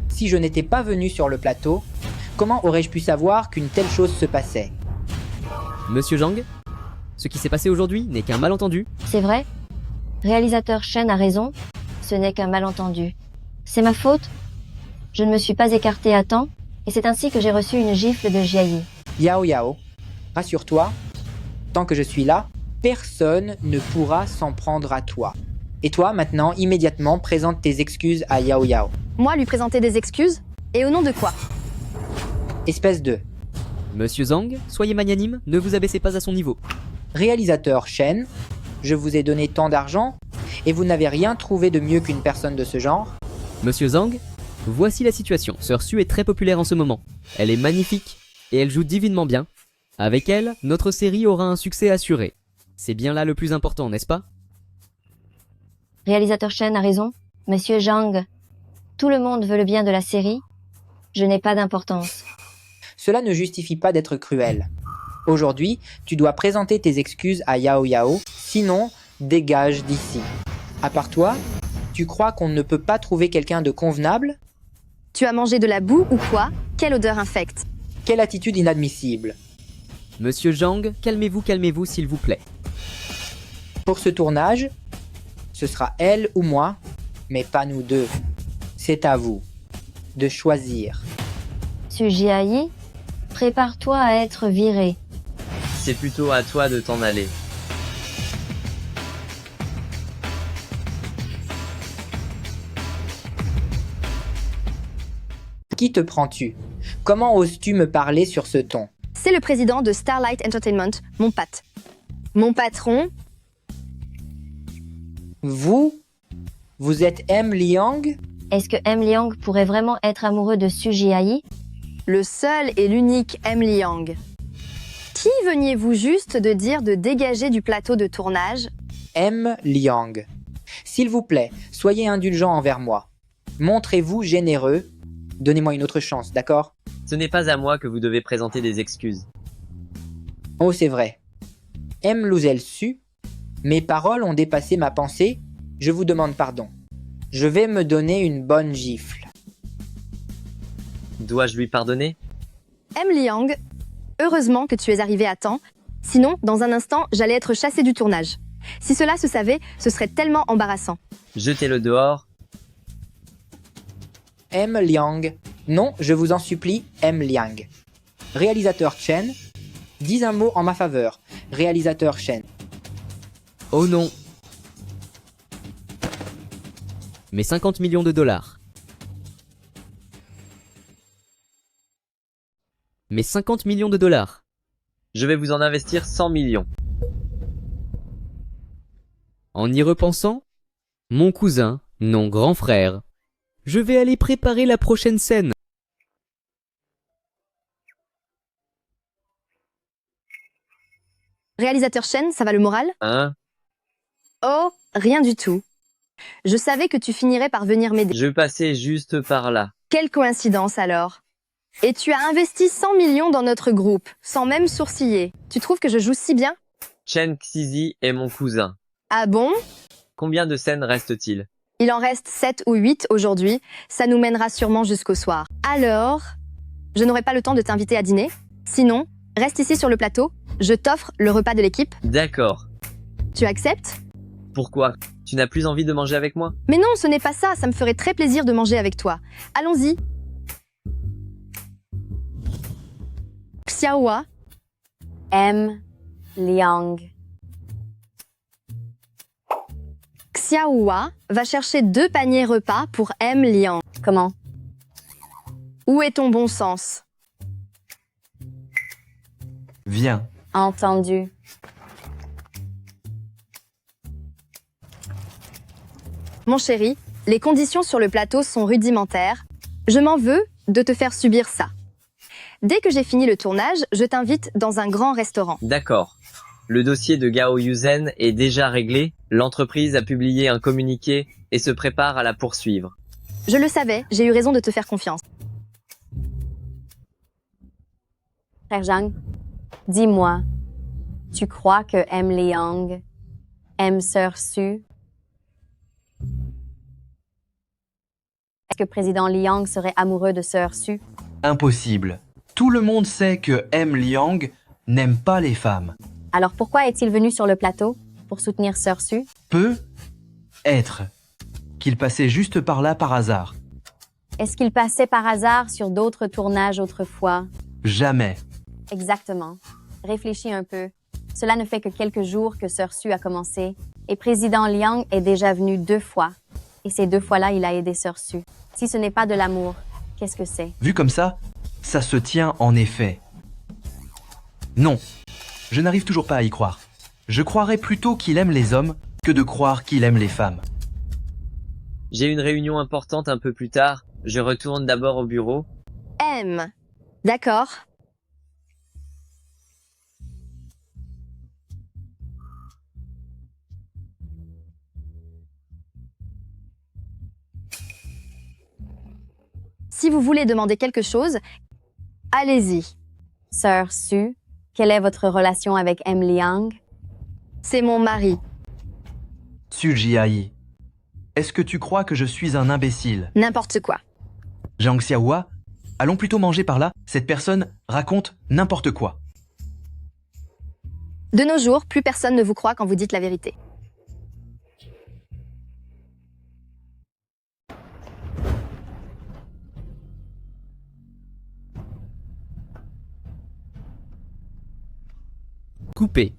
Si je n'étais pas venu sur le plateau, comment aurais-je pu savoir qu'une telle chose se passait? Monsieur Zhang? Ce qui s'est passé aujourd'hui n'est qu'un malentendu. C'est vrai? Réalisateur Shen a raison, ce n'est qu'un malentendu. C'est ma faute? Je ne me suis pas écarté à temps, et c'est ainsi que j'ai reçu une gifle de Jiayi. Yao Yao, rassure-toi, tant que je suis là, personne ne pourra s'en prendre à toi. Et toi, maintenant, immédiatement, présente tes excuses à Yao Yao. Moi lui présenter des excuses? Et au nom de quoi? Espèce de... Monsieur Zhang, soyez magnanime, ne vous abaissez pas à son niveau. Réalisateur Shen, je vous ai donné tant d'argent, et vous n'avez rien trouvé de mieux qu'une personne de ce genre? Monsieur Zhang, voici la situation. Sœur Su est très populaire en ce moment. Elle est magnifique, et elle joue divinement bien. Avec elle, notre série aura un succès assuré. C'est bien là le plus important, n'est-ce pas? Réalisateur Shen a raison, Monsieur Zhang. Tout le monde veut le bien de la série. Je n'ai pas d'importance. Cela ne justifie pas d'être cruel. Aujourd'hui, tu dois présenter tes excuses à Yao Yao, sinon, dégage d'ici. À part toi, tu crois qu'on ne peut pas trouver quelqu'un de convenable? Tu as mangé de la boue ou quoi? Quelle odeur infecte! Quelle attitude inadmissible! Monsieur Zhang, calmez-vous s'il vous plaît. Pour ce tournage, ce sera elle ou moi, mais pas nous deux. C'est à vous de choisir. Sujiayi, prépare-toi à être viré. C'est plutôt à toi de t'en aller. Qui te prends-tu? Comment oses-tu me parler sur ce ton? C'est le président de Starlight Entertainment, mon Pat. Mon patron. Vous êtes M. Liang? Est-ce que M. Liang pourrait vraiment être amoureux de Sujiayi? Le seul et l'unique M. Liang. Qui veniez-vous juste de dire de dégager du plateau de tournage? M. Liang. S'il vous plaît, soyez indulgent envers moi. Montrez-vous généreux. Donnez-moi une autre chance, d'accord? Ce n'est pas à moi que vous devez présenter des excuses. Oh, c'est vrai. M. Louzel Su, mes paroles ont dépassé ma pensée. Je vous demande pardon. Je vais me donner une bonne gifle. Dois-je lui pardonner? M. Liang, heureusement que tu es arrivé à temps. Sinon, dans un instant, j'allais être chassé du tournage. Si cela se savait, ce serait tellement embarrassant. Jetez-le dehors. M. Liang. Non, je vous en supplie, M. Liang. Réalisateur Chen, dis un mot en ma faveur. Réalisateur Chen. Oh non. Mais 50 millions de dollars. Mais 50 millions de dollars. Je vais vous en investir 100 millions. En y repensant, mon cousin, non grand frère, je vais aller préparer la prochaine scène. Réalisateur Shen, ça va le moral? Hein? Oh, rien du tout. Je savais que tu finirais par venir m'aider. Je passais juste par là. Quelle coïncidence alors? Et tu as investi 100 millions dans notre groupe, sans même sourciller. Tu trouves que je joue si bien? Chen Xizi est mon cousin. Ah bon? Combien de scènes reste-t-il? Il en reste 7 ou 8 aujourd'hui. Ça nous mènera sûrement jusqu'au soir. Alors, je n'aurai pas le temps de t'inviter à dîner. Sinon, reste ici sur le plateau. Je t'offre le repas de l'équipe. D'accord. Tu acceptes? Pourquoi? Tu n'as plus envie de manger avec moi? Mais non, ce n'est pas ça. Ça me ferait très plaisir de manger avec toi. Allons-y. Xiaohua. M. Liang. Xiaohua va chercher 2 paniers repas pour M. Liang. Comment? Où est ton bon sens? Viens. Entendu. Mon chéri, les conditions sur le plateau sont rudimentaires. Je m'en veux de te faire subir ça. Dès que j'ai fini le tournage, je t'invite dans un grand restaurant. D'accord. Le dossier de Gao Yuzen est déjà réglé. L'entreprise a publié un communiqué et se prépare à la poursuivre. Je le savais, j'ai eu raison de te faire confiance. Frère Zhang, Dis-moi, tu crois que M. Liang aime Sœur Su? Est-ce que président Liang serait amoureux de Sœur Su? Impossible. Tout le monde sait que M. Liang n'aime pas les femmes. Alors pourquoi est-il venu sur le plateau pour soutenir Sœur Su? Peut être qu'il passait juste par là par hasard. Est-ce qu'il passait par hasard sur d'autres tournages autrefois? Jamais. Exactement. Réfléchis un peu. Cela ne fait que quelques jours que Sœur Su a commencé, et président Liang est déjà venu 2 fois. Et ces 2 fois-là, il a aidé Sœur Su. Si ce n'est pas de l'amour, qu'est-ce que c'est? Vu comme ça se tient en effet. Non, je n'arrive toujours pas à y croire. Je croirais plutôt qu'il aime les hommes que de croire qu'il aime les femmes. J'ai une réunion importante un peu plus tard. Je retourne d'abord au bureau. M. D'accord. Si vous voulez demander quelque chose, allez-y. Sœur Su, quelle est votre relation avec M. Liang? C'est mon mari. Su Jiayi, est-ce que tu crois que je suis un imbécile? N'importe quoi. Zhang Xiaohua, allons plutôt manger par là. Cette personne raconte n'importe quoi. De nos jours, plus personne ne vous croit quand vous dites la vérité. Coupé.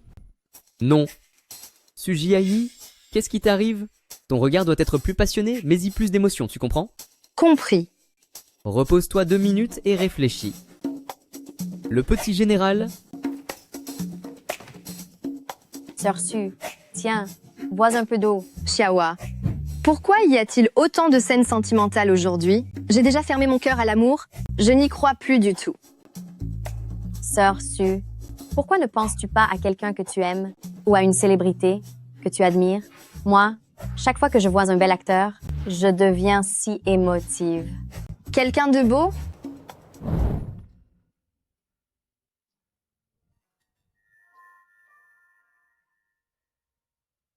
Non. Sujiayi, qu'est-ce qui t'arrive? Ton regard doit être plus passionné, mais y plus d'émotion, tu comprends? Compris. Repose-toi 2 minutes et réfléchis. Le petit général. Sœur Su, tiens, bois un peu d'eau. Xiaohua, pourquoi y a-t-il autant de scènes sentimentales aujourd'hui? J'ai déjà fermé mon cœur à l'amour. Je n'y crois plus du tout. Sœur Su, pourquoi ne penses-tu pas à quelqu'un que tu aimes ou à une célébrité que tu admires? Moi, chaque fois que je vois un bel acteur, je deviens si émotive. Quelqu'un de beau?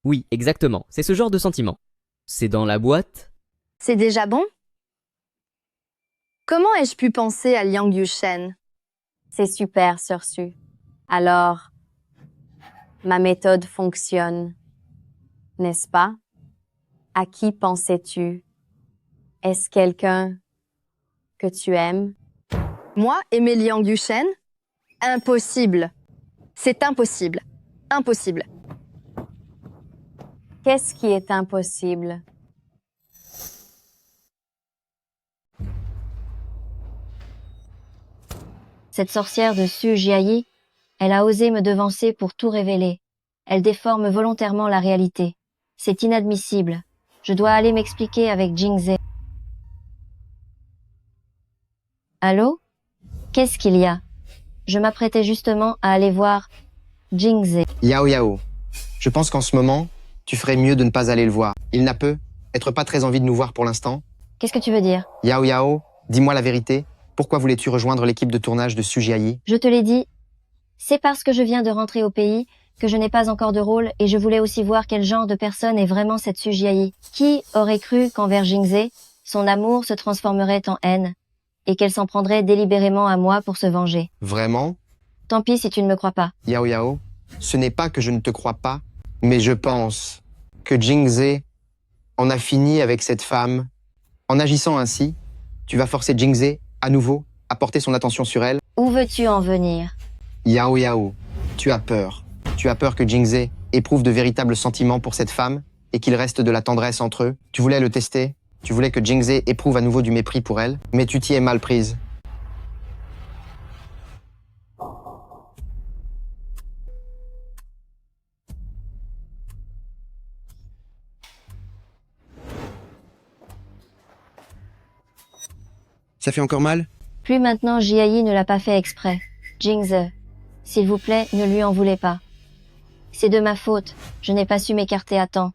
Oui, exactement. C'est ce genre de sentiment. C'est dans la boîte. C'est déjà bon? Comment ai-je pu penser à Liang Yushen? C'est super, Sœur Su. Alors, ma méthode fonctionne, n'est-ce pas? À qui pensais-tu? Est-ce quelqu'un que tu aimes? Moi, aimer Liang Yushen? Impossible. C'est impossible. Impossible. Qu'est-ce qui est impossible? Cette sorcière de Su Jiayi, elle a osé me devancer pour tout révéler. Elle déforme volontairement la réalité. C'est inadmissible. Je dois aller m'expliquer avec Jingze. Allô? Qu'est-ce qu'il y a? Je m'apprêtais justement à aller voir Jingze. Yao Yao, je pense qu'en ce moment, tu ferais mieux de ne pas aller le voir. Il n'a peut-être pas très envie de nous voir pour l'instant. Qu'est-ce que tu veux dire? Yao Yao, dis-moi la vérité. Pourquoi voulais-tu rejoindre l'équipe de tournage de Su Jiayi? Je te l'ai dit. C'est parce que je viens de rentrer au pays que je n'ai pas encore de rôle et je voulais aussi voir quel genre de personne est vraiment cette Su Jiayi. Qui aurait cru qu'envers Jingze, son amour se transformerait en haine et qu'elle s'en prendrait délibérément à moi pour se venger? Vraiment? Tant pis si tu ne me crois pas. Yao Yao, ce n'est pas que je ne te crois pas, mais je pense que Jingze en a fini avec cette femme. En agissant ainsi, tu vas forcer Jingze, à nouveau, à porter son attention sur elle. Où veux-tu en venir? Yao Yao, tu as peur. Tu as peur que Jingze éprouve de véritables sentiments pour cette femme et qu'il reste de la tendresse entre eux. Tu voulais le tester. Tu voulais que Jingze éprouve à nouveau du mépris pour elle, mais tu t'y es mal prise. Ça fait encore mal? Plus maintenant, Jiayi ne l'a pas fait exprès. Jingze, s'il vous plaît, ne lui en voulez pas. C'est de ma faute, je n'ai pas su m'écarter à temps.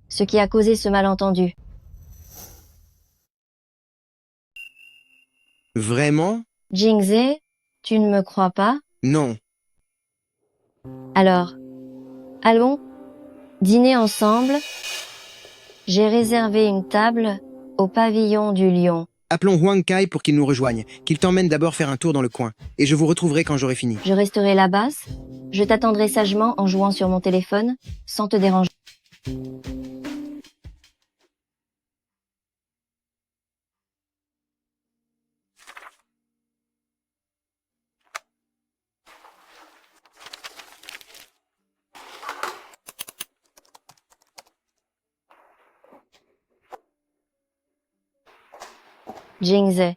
Ce qui a causé ce malentendu. Vraiment? Jingze, tu ne me crois pas? Non, Alors, allons, dîner ensemble. J'ai réservé une table au pavillon du Lion. Appelons Huang Kai pour qu'il nous rejoigne, qu'il t'emmène d'abord faire un tour dans le coin, et je vous retrouverai quand j'aurai fini. Je resterai là-bas. Je t'attendrai sagement en jouant sur mon téléphone, sans te déranger. Jingze,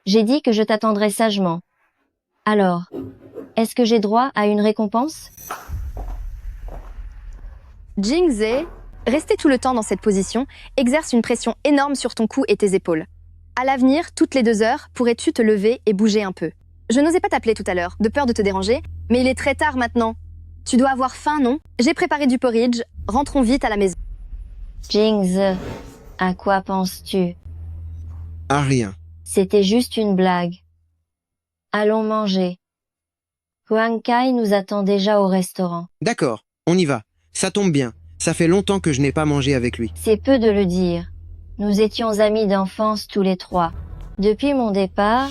j'ai dit que je t'attendrai sagement. Alors, est-ce que j'ai droit à une récompense? Jingze, rester tout le temps dans cette position exerce une pression énorme sur ton cou et tes épaules. À l'avenir, toutes les 2 heures, pourrais-tu te lever et bouger un peu? Je n'osais pas t'appeler tout à l'heure, de peur de te déranger, mais il est très tard maintenant. Tu dois avoir faim, non? J'ai préparé du porridge, rentrons vite à la maison. Jingze, à quoi penses-tu? À rien. C'était juste une blague. Allons manger. Huang Kai nous attend déjà au restaurant. D'accord, on y va. Ça tombe bien. Ça fait longtemps que je n'ai pas mangé avec lui. C'est peu de le dire. Nous étions amis d'enfance tous les 3. Depuis mon départ,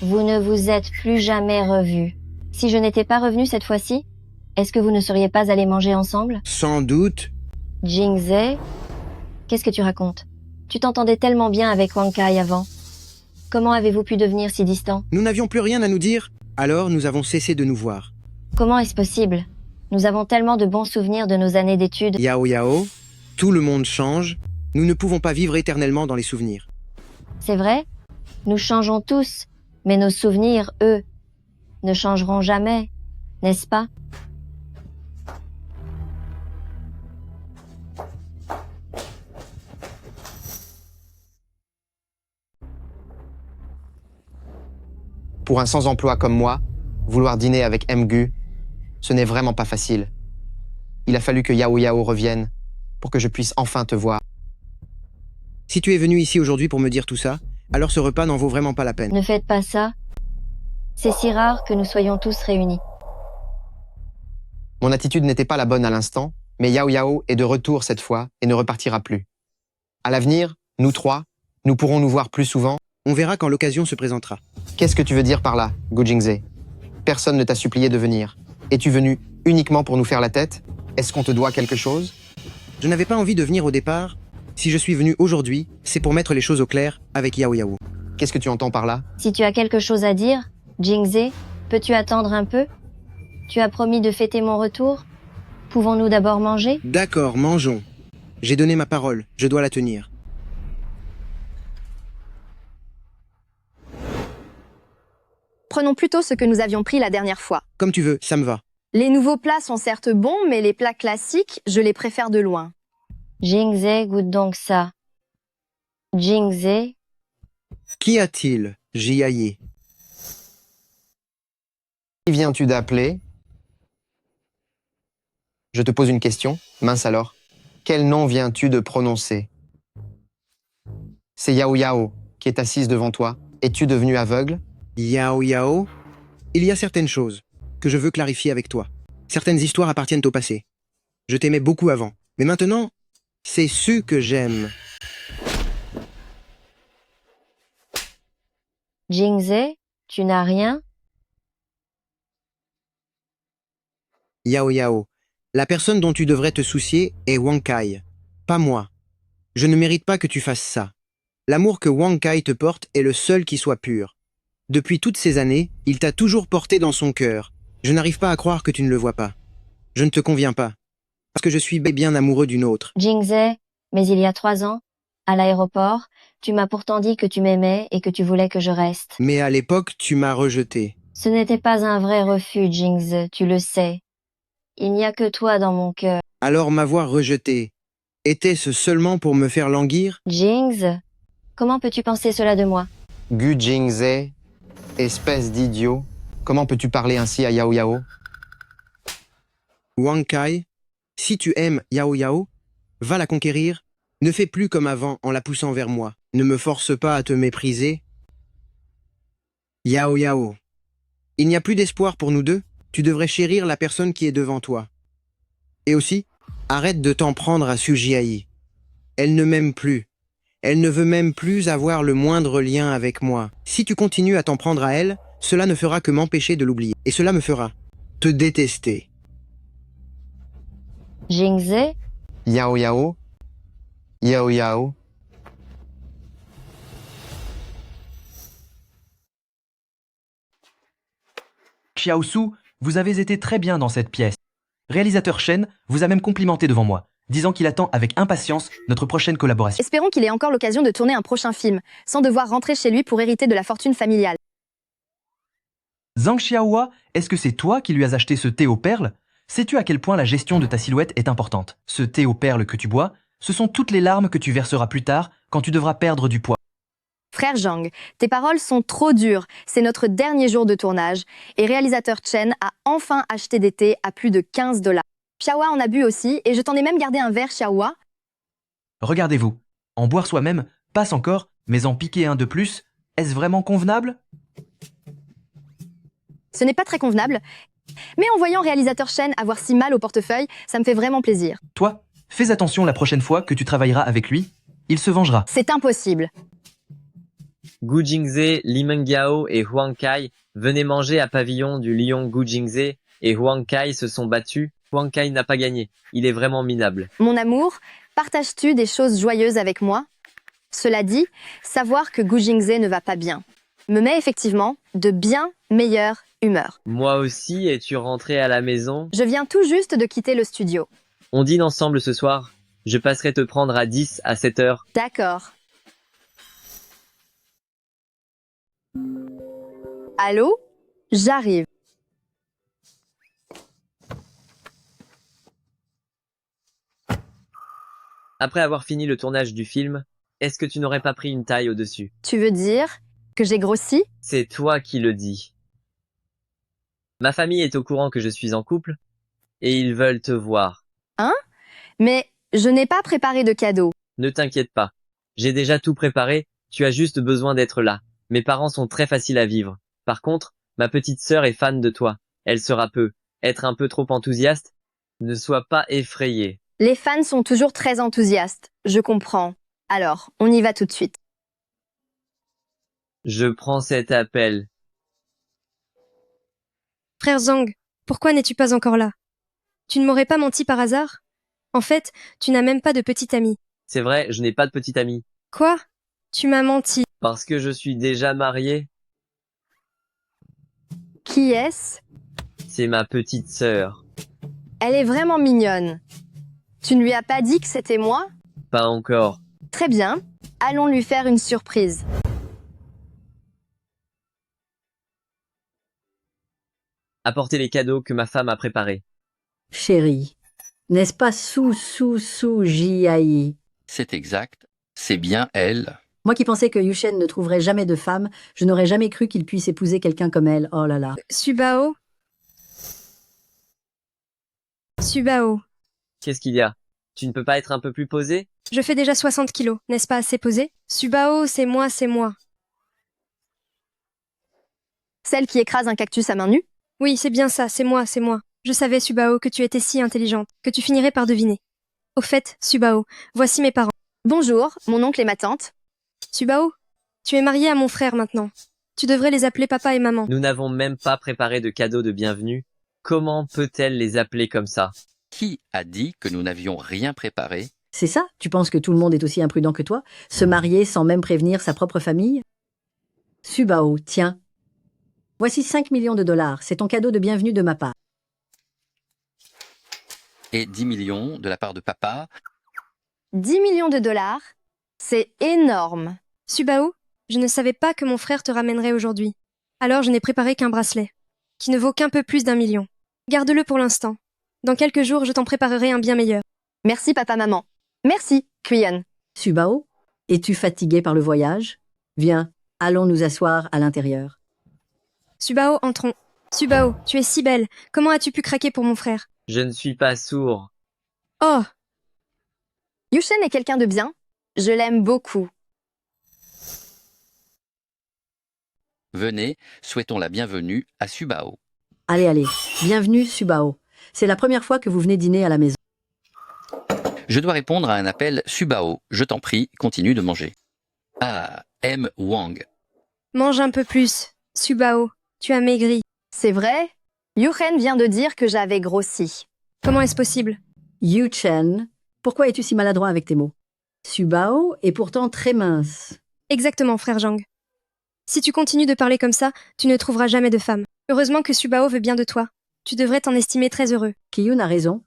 vous ne vous êtes plus jamais revus. Si je n'étais pas revenu cette fois-ci, est-ce que vous ne seriez pas allés manger ensemble? Sans doute. Jingze, qu'est-ce que tu racontes? Tu t'entendais tellement bien avec Huang Kai avant. Comment avez-vous pu devenir si distants? Nous n'avions plus rien à nous dire, alors nous avons cessé de nous voir. Comment est-ce possible? Nous avons tellement de bons souvenirs de nos années d'études. Yao Yao, tout le monde change. Nous ne pouvons pas vivre éternellement dans les souvenirs. C'est vrai? Nous changeons tous, mais nos souvenirs, eux, ne changeront jamais, n'est-ce pas? Pour un sans-emploi comme moi, vouloir dîner avec Mgu, ce n'est vraiment pas facile. Il a fallu que Yao Yao revienne pour que je puisse enfin te voir. Si tu es venu ici aujourd'hui pour me dire tout ça, alors ce repas n'en vaut vraiment pas la peine. Ne faites pas ça. C'est si rare que nous soyons tous réunis. Mon attitude n'était pas la bonne à l'instant, mais Yao Yao est de retour cette fois et ne repartira plus. À l'avenir, nous 3, nous pourrons nous voir plus souvent. On verra quand l'occasion se présentera. Qu'est-ce que tu veux dire par là, Gu Jingze? Personne ne t'a supplié de venir. Es-tu venu uniquement pour nous faire la tête? Est-ce qu'on te doit quelque chose? Je n'avais pas envie de venir au départ. Si je suis venu aujourd'hui, c'est pour mettre les choses au clair avec Yao Yao. Qu'est-ce que tu entends par là? Si tu as quelque chose à dire, Jingze, peux-tu attendre un peu? Tu as promis de fêter mon retour? Pouvons-nous d'abord manger? D'accord, mangeons. J'ai donné ma parole, je dois la tenir. Prenons plutôt ce que nous avions pris la dernière fois. Comme tu veux, ça me va. Les nouveaux plats sont certes bons, mais les plats classiques, je les préfère de loin. Jingze, goûte donc ça. Jingze, Qu'y a-t-il, Jiayi? Qui viens-tu d'appeler? Je te pose une question. Mince alors. Quel nom viens-tu de prononcer? C'est Yao Yao qui est assise devant toi. Es-tu devenu aveugle? Yao Yao? Il y a certaines choses que je veux clarifier avec toi. Certaines histoires appartiennent au passé. Je t'aimais beaucoup avant, mais maintenant, c'est Su que j'aime. Jingze, tu n'as rien? Yao Yao, la personne dont tu devrais te soucier est Huang Kai, pas moi. Je ne mérite pas que tu fasses ça. L'amour que Huang Kai te porte est le seul qui soit pur. Depuis toutes ces années, il t'a toujours porté dans son cœur. Je n'arrive pas à croire que tu ne le vois pas. Je ne te conviens pas, parce que je suis bien amoureux d'une autre. Jingze, mais il y a 3 ans, à l'aéroport, tu m'as pourtant dit que tu m'aimais et que tu voulais que je reste. Mais à l'époque, tu m'as rejeté. Ce n'était pas un vrai refus, Jingze, tu le sais. Il n'y a que toi dans mon cœur. Alors m'avoir rejeté, était-ce seulement pour me faire languir? Jingze, comment peux-tu penser cela de moi? Gu Jingze, espèce d'idiot. Comment peux-tu parler ainsi à Yao Yao? Huang Kai, si tu aimes Yao Yao, va la conquérir. Ne fais plus comme avant en la poussant vers moi. Ne me force pas à te mépriser. Yao Yao, il n'y a plus d'espoir pour nous deux? Tu devrais chérir la personne qui est devant toi. Et aussi, arrête de t'en prendre à Sujiayi. Elle ne m'aime plus. Elle ne veut même plus avoir le moindre lien avec moi. Si tu continues à t'en prendre à elle, cela ne fera que m'empêcher de l'oublier. Et cela me fera te détester. Jingze, Yao Yao. Yao Yao. Xiaosu, vous avez été très bien dans cette pièce. Réalisateur Shen vous a même complimenté devant moi, disant qu'il attend avec impatience notre prochaine collaboration. Espérons qu'il ait encore l'occasion de tourner un prochain film, sans devoir rentrer chez lui pour hériter de la fortune familiale. Zhang Xiaohua, est-ce que c'est toi qui lui as acheté ce thé aux perles? Sais-tu à quel point la gestion de ta silhouette est importante? Ce thé aux perles que tu bois, ce sont toutes les larmes que tu verseras plus tard quand tu devras perdre du poids. Frère Zhang, tes paroles sont trop dures. C'est notre dernier jour de tournage et réalisateur Chen a enfin acheté des thés à plus de 15 $. Xiaohua en a bu aussi et je t'en ai même gardé un verre, Xiaohua. Regardez-vous, en boire soi-même passe encore, mais en piquer un de plus, est-ce vraiment convenable? Ce n'est pas très convenable, mais en voyant réalisateur Chen avoir si mal au portefeuille, ça me fait vraiment plaisir. Toi, fais attention la prochaine fois que tu travailleras avec lui, il se vengera. C'est impossible. Gu Jingze, Li Mengiao et Huang Kai venaient manger à pavillon du lion. Gu Jingze et Huang Kai se sont battus. Huang Kai n'a pas gagné. Il est vraiment minable. Mon amour, partages-tu des choses joyeuses avec moi? Cela dit, savoir que Gu Jingze ne va pas bien me met effectivement de bien meilleure humeur. Moi aussi, es-tu rentré à la maison? Je viens tout juste de quitter le studio. On dîne ensemble ce soir. Je passerai te prendre à 10 à 7 heures. D'accord. Allô? J'arrive. Après avoir fini le tournage du film, est-ce que tu n'aurais pas pris une taille au-dessus? Tu veux dire que j'ai grossi? C'est toi qui le dis. Ma famille est au courant que je suis en couple et ils veulent te voir. Hein? Mais je n'ai pas préparé de cadeau. Ne t'inquiète pas. J'ai déjà tout préparé, tu as juste besoin d'être là. Mes parents sont très faciles à vivre. Par contre, ma petite sœur est fan de toi. Elle sera être un peu trop enthousiaste. Ne sois pas effrayé. Les fans sont toujours très enthousiastes. Je comprends. Alors, on y va tout de suite. Je prends cet appel. Frère Zhang, pourquoi n'es-tu pas encore là? Tu ne m'aurais pas menti par hasard? En fait, tu n'as même pas de petite amie. C'est vrai, je n'ai pas de petite amie. Quoi? Tu m'as menti. Parce que je suis déjà marié. Qui est-ce? C'est ma petite sœur. Elle est vraiment mignonne. Tu ne lui as pas dit que c'était moi? Pas encore. Très bien. Allons lui faire une surprise. Apportez les cadeaux que ma femme a préparés. Chérie, n'est-ce pas Sujiayi? C'est exact. C'est bien elle. Moi qui pensais que Yushen ne trouverait jamais de femme, je n'aurais jamais cru qu'il puisse épouser quelqu'un comme elle. Oh là là. Subao? Subao. Qu'est-ce qu'il y a? Tu ne peux pas être un peu plus posé? Je fais déjà 60 kilos, n'est-ce pas assez posé? Subao, c'est moi, c'est moi. Celle qui écrase un cactus à main nue? Oui, c'est bien ça, c'est moi, c'est moi. Je savais, Subao, que tu étais si intelligente, que tu finirais par deviner. Au fait, Subao, voici mes parents. Bonjour, mon oncle et ma tante. Subao, tu es marié à mon frère maintenant. Tu devrais les appeler papa et maman. Nous n'avons même pas préparé de cadeaux de bienvenue. Comment peut-elle les appeler comme ça? Qui a dit que nous n'avions rien préparé? C'est ça? Tu penses que tout le monde est aussi imprudent que toi? Se marier sans même prévenir sa propre famille? Subao, tiens. Voici 5 millions de dollars. C'est ton cadeau de bienvenue de ma part. Et 10 millions de la part de papa. 10 millions de dollars? C'est énorme. Subao, je ne savais pas que mon frère te ramènerait aujourd'hui. Alors je n'ai préparé qu'un bracelet, qui ne vaut qu'un peu plus d'1 million. Garde-le pour l'instant. Dans quelques jours, je t'en préparerai un bien meilleur. Merci papa-maman. Merci, Kuyon. Subao, es-tu fatigué par le voyage? Viens, allons nous asseoir à l'intérieur. Subao, entrons. Subao, tu es si belle. Comment as-tu pu craquer pour mon frère? Je ne suis pas sourd. Oh! Yushen est quelqu'un de bien. Je l'aime beaucoup. Venez, souhaitons la bienvenue à Subao. Allez, allez. Bienvenue, Subao. C'est la première fois que vous venez dîner à la maison. Je dois répondre à un appel Subao. Je t'en prie, continue de manger. Ah, M. Wang. Mange un peu plus. Subao, tu as maigri. C'est vrai? Yuchen vient de dire que j'avais grossi. Comment est-ce possible? Yu Chen, pourquoi es-tu si maladroit avec tes mots? Subao est pourtant très mince. Exactement, frère Zhang. Si tu continues de parler comme ça, tu ne trouveras jamais de femme. Heureusement que Subao veut bien de toi. Tu devrais t'en estimer très heureux. Kiyun a raison.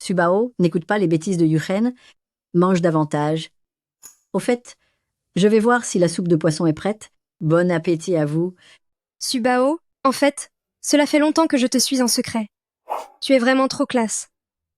Subao n'écoute pas les bêtises de Yuchen. Mange davantage. Au fait, je vais voir si la soupe de poisson est prête. Bon appétit à vous. Subao, en fait, cela fait longtemps que je te suis en secret. Tu es vraiment trop classe.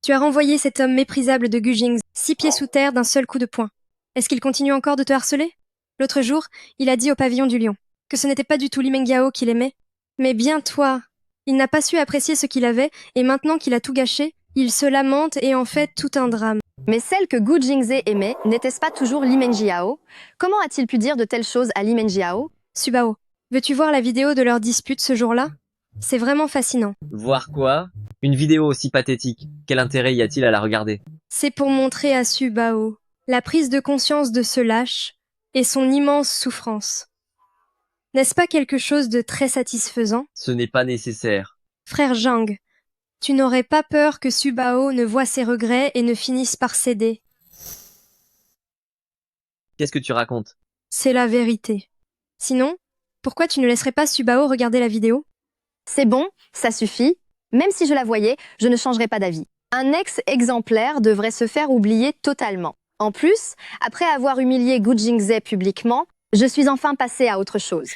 Tu as renvoyé cet homme méprisable de Gujing 6 pieds sous terre d'un seul coup de poing. Est-ce qu'il continue encore de te harceler? L'autre jour, il a dit au pavillon du lion que ce n'était pas du tout Li Mengiao qu'il aimait. Mais bien toi, il n'a pas su apprécier ce qu'il avait et maintenant qu'il a tout gâché, il se lamente et en fait tout un drame. Mais celle que Gu Jingze aimait, n'était-ce pas toujours Li Menjiao? Comment a-t-il pu dire de telles choses à Li Menjiao? Subao, veux-tu voir la vidéo de leur dispute ce jour-là? C'est vraiment fascinant. Voir quoi? Une vidéo aussi pathétique. Quel intérêt y a-t-il à la regarder? C'est pour montrer à Subao la prise de conscience de ce lâche et son immense souffrance. N'est-ce pas quelque chose de très satisfaisant? Ce n'est pas nécessaire. Frère Zhang, tu n'aurais pas peur que Subao ne voie ses regrets et ne finisse par céder? Qu'est-ce que tu racontes? C'est la vérité. Sinon, pourquoi tu ne laisserais pas Subao regarder la vidéo? C'est bon, ça suffit. Même si je la voyais, je ne changerais pas d'avis. Un ex-exemplaire devrait se faire oublier totalement. En plus, après avoir humilié Gu Jingze publiquement, je suis enfin passée à autre chose.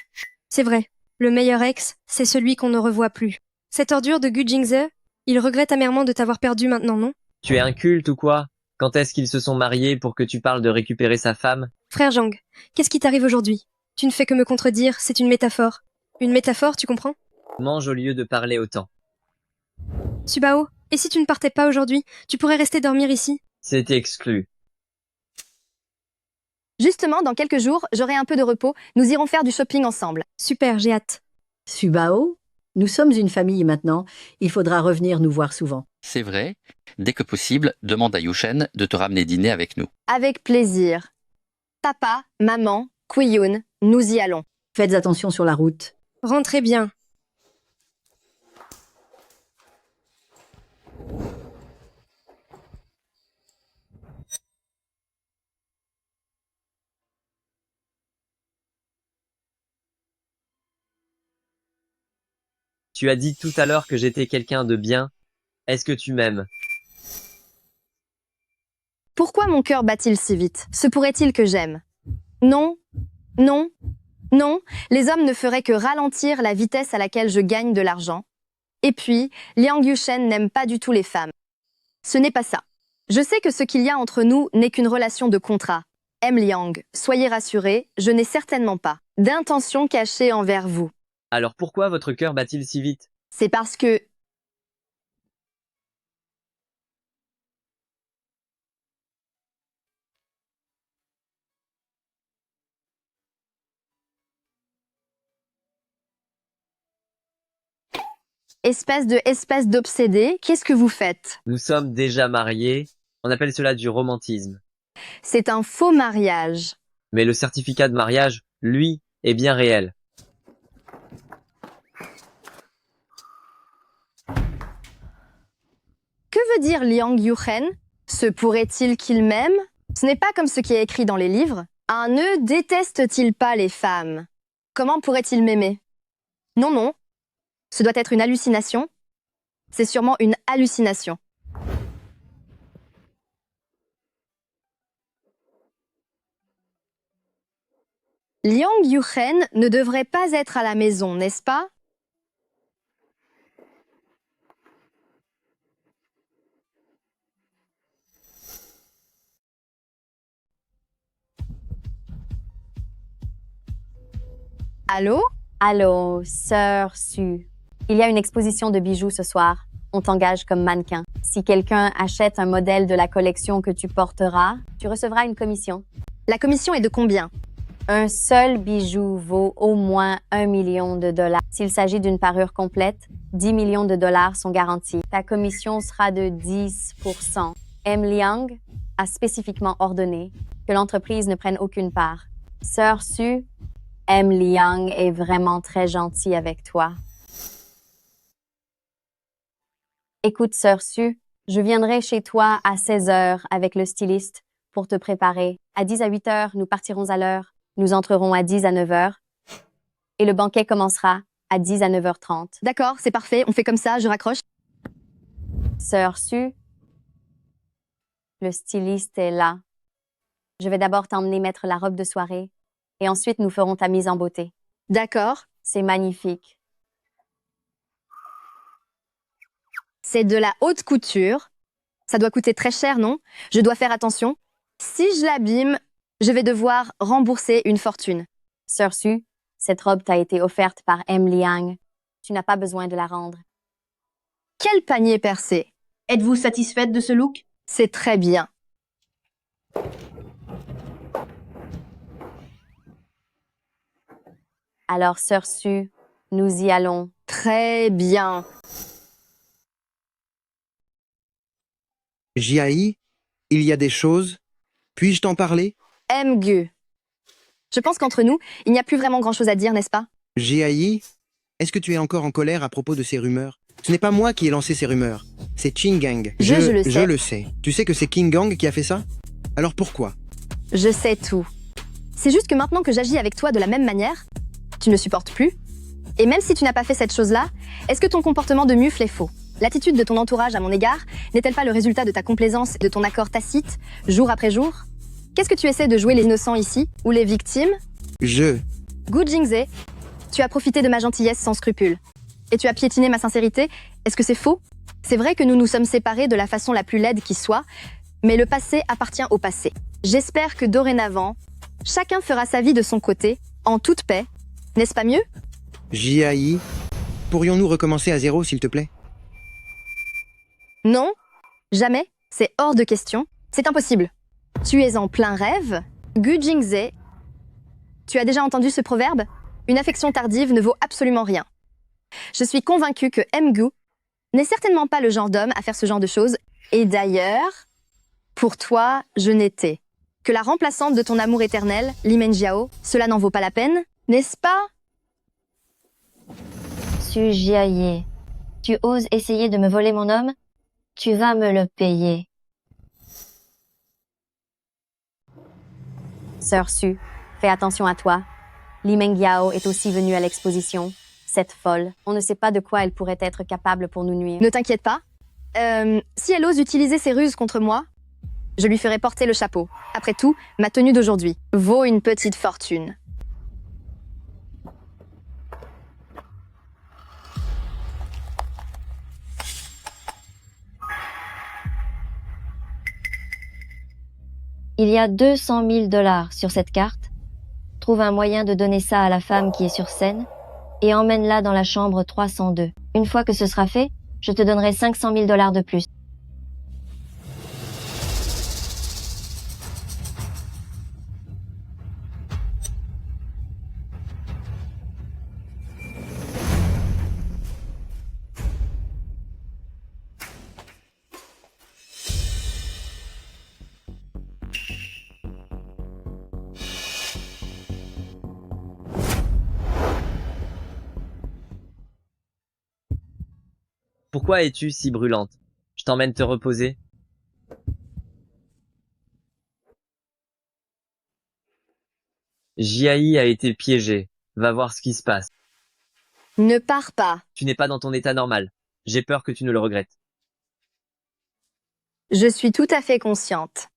C'est vrai, le meilleur ex, c'est celui qu'on ne revoit plus. Cette ordure de Gu Jingze, il regrette amèrement de t'avoir perdu maintenant, non? Tu es inculte ou quoi? Quand est-ce qu'ils se sont mariés pour que tu parles de récupérer sa femme? Frère Zhang, qu'est-ce qui t'arrive aujourd'hui? Tu ne fais que me contredire, c'est une métaphore. Une métaphore, tu comprends? Mange au lieu de parler autant. Subao, et si tu ne partais pas aujourd'hui, tu pourrais rester dormir ici? C'est exclu. Justement, dans quelques jours, j'aurai un peu de repos. Nous irons faire du shopping ensemble. Super, j'ai hâte. Subao, nous sommes une famille maintenant. Il faudra revenir nous voir souvent. C'est vrai. Dès que possible, demande à Yuchen de te ramener dîner avec nous. Avec plaisir. Papa, maman, Kuyun, nous y allons. Faites attention sur la route. Rentrez bien. Tu as dit tout à l'heure que j'étais quelqu'un de bien. Est-ce que tu m'aimes? Pourquoi mon cœur bat-il si vite? Se pourrait-il que j'aime? Non, non, non, les hommes ne feraient que ralentir la vitesse à laquelle je gagne de l'argent. Et puis, Liang Yuchen n'aime pas du tout les femmes. Ce n'est pas ça. Je sais que ce qu'il y a entre nous n'est qu'une relation de contrat. M. Liang, soyez rassurés, je n'ai certainement pas d'intention cachée envers vous. Alors pourquoi votre cœur bat-il si vite? C'est parce que... Espèce d'obsédé, qu'est-ce que vous faites? Nous sommes déjà mariés. On appelle cela du romantisme. C'est un faux mariage. Mais le certificat de mariage, lui, est bien réel. Que veut dire Liang Yuchen? Se pourrait-il qu'il m'aime? Ce n'est pas comme ce qui est écrit dans les livres. Un ne déteste-t-il pas les femmes? Comment pourrait-il m'aimer? Non, non. Ce doit être une hallucination. C'est sûrement une hallucination. Liang Yuchen ne devrait pas être à la maison, n'est-ce pas? Allô? Allô, sœur Su. Il y a une exposition de bijoux ce soir. On t'engage comme mannequin. Si quelqu'un achète un modèle de la collection que tu porteras, tu recevras une commission. La commission est de combien? Un seul bijou vaut au moins $1 million. S'il s'agit d'une parure complète, 10 millions de dollars sont garantis. Ta commission sera de 10%. M. Liang a spécifiquement ordonné que l'entreprise ne prenne aucune part. Sœur Su, M. Liang est vraiment très gentil avec toi. Écoute, Sœur Su, je viendrai chez toi à 16 heures avec le styliste pour te préparer. À 10 à 8 heures, nous partirons à l'heure. Nous entrerons à 10 à 9 heures. Et le banquet commencera à 10 à 9h30. D'accord, c'est parfait, on fait comme ça, je raccroche. Sœur Su, le styliste est là. Je vais d'abord t'emmener mettre la robe de soirée et ensuite nous ferons ta mise en beauté. D'accord. C'est magnifique. C'est de la haute couture. Ça doit coûter très cher, non? Je dois faire attention. Si je l'abîme, je vais devoir rembourser une fortune. Sœur Su, cette robe t'a été offerte par M. Liang. Tu n'as pas besoin de la rendre. Quel panier percé! Êtes-vous satisfaite de ce look? C'est très bien. Alors, Sœur Su, nous y allons. Très bien. Jiayi, il y a des choses. Puis-je t'en parler? Gu. Je pense qu'entre nous, il n'y a plus vraiment grand-chose à dire, n'est-ce pas? Jiayi, est-ce que tu es encore en colère à propos de ces rumeurs? Ce n'est pas moi qui ai lancé ces rumeurs. C'est Qinggang. Je le sais. Je le sais. Tu sais que c'est Qinggang qui a fait ça? Alors pourquoi? Je sais tout. C'est juste que maintenant que j'agis avec toi de la même manière, tu ne supportes plus. Et même si tu n'as pas fait cette chose-là, est-ce que ton comportement de mufle est faux? L'attitude de ton entourage à mon égard n'est-elle pas le résultat de ta complaisance et de ton accord tacite, jour après jour? Qu'est-ce que tu essaies de jouer les innocents ici, ou les victimes? Gu Jingze, tu as profité de ma gentillesse sans scrupule. Et tu as piétiné ma sincérité. Est-ce que c'est faux? C'est vrai que nous nous sommes séparés de la façon la plus laide qui soit, mais le passé appartient au passé. J'espère que dorénavant, chacun fera sa vie de son côté, en toute paix. N'est-ce pas mieux? Jiayi, pourrions-nous recommencer à zéro, s'il te plaît? Non, jamais, c'est hors de question, c'est impossible. Tu es en plein rêve, Gu Jingze. Tu as déjà entendu ce proverbe? Une affection tardive ne vaut absolument rien. Je suis convaincue que Gu n'est certainement pas le genre d'homme à faire ce genre de choses. Et d'ailleurs, pour toi, je n'étais que la remplaçante de ton amour éternel, Li Menjiao. Cela n'en vaut pas la peine, n'est-ce pas? Su Jiayi, tu oses essayer de me voler mon homme? Tu vas me le payer. Sœur Su, fais attention à toi. Li Mengiao est aussi venue à l'exposition. Cette folle, on ne sait pas de quoi elle pourrait être capable pour nous nuire. Ne t'inquiète pas. Si elle ose utiliser ses ruses contre moi, je lui ferai porter le chapeau. Après tout, ma tenue d'aujourd'hui vaut une petite fortune. Il y a 200 000 dollars sur cette carte. Trouve un moyen de donner ça à la femme qui est sur scène et emmène-la dans la chambre 302. Une fois que ce sera fait, je te donnerai 500 000 dollars de plus. Pourquoi es-tu si brûlante? Je t'emmène te reposer. Jiayi a été piégé. Va voir ce qui se passe. Ne pars pas. Tu n'es pas dans ton état normal. J'ai peur que tu ne le regrettes. Je suis tout à fait consciente.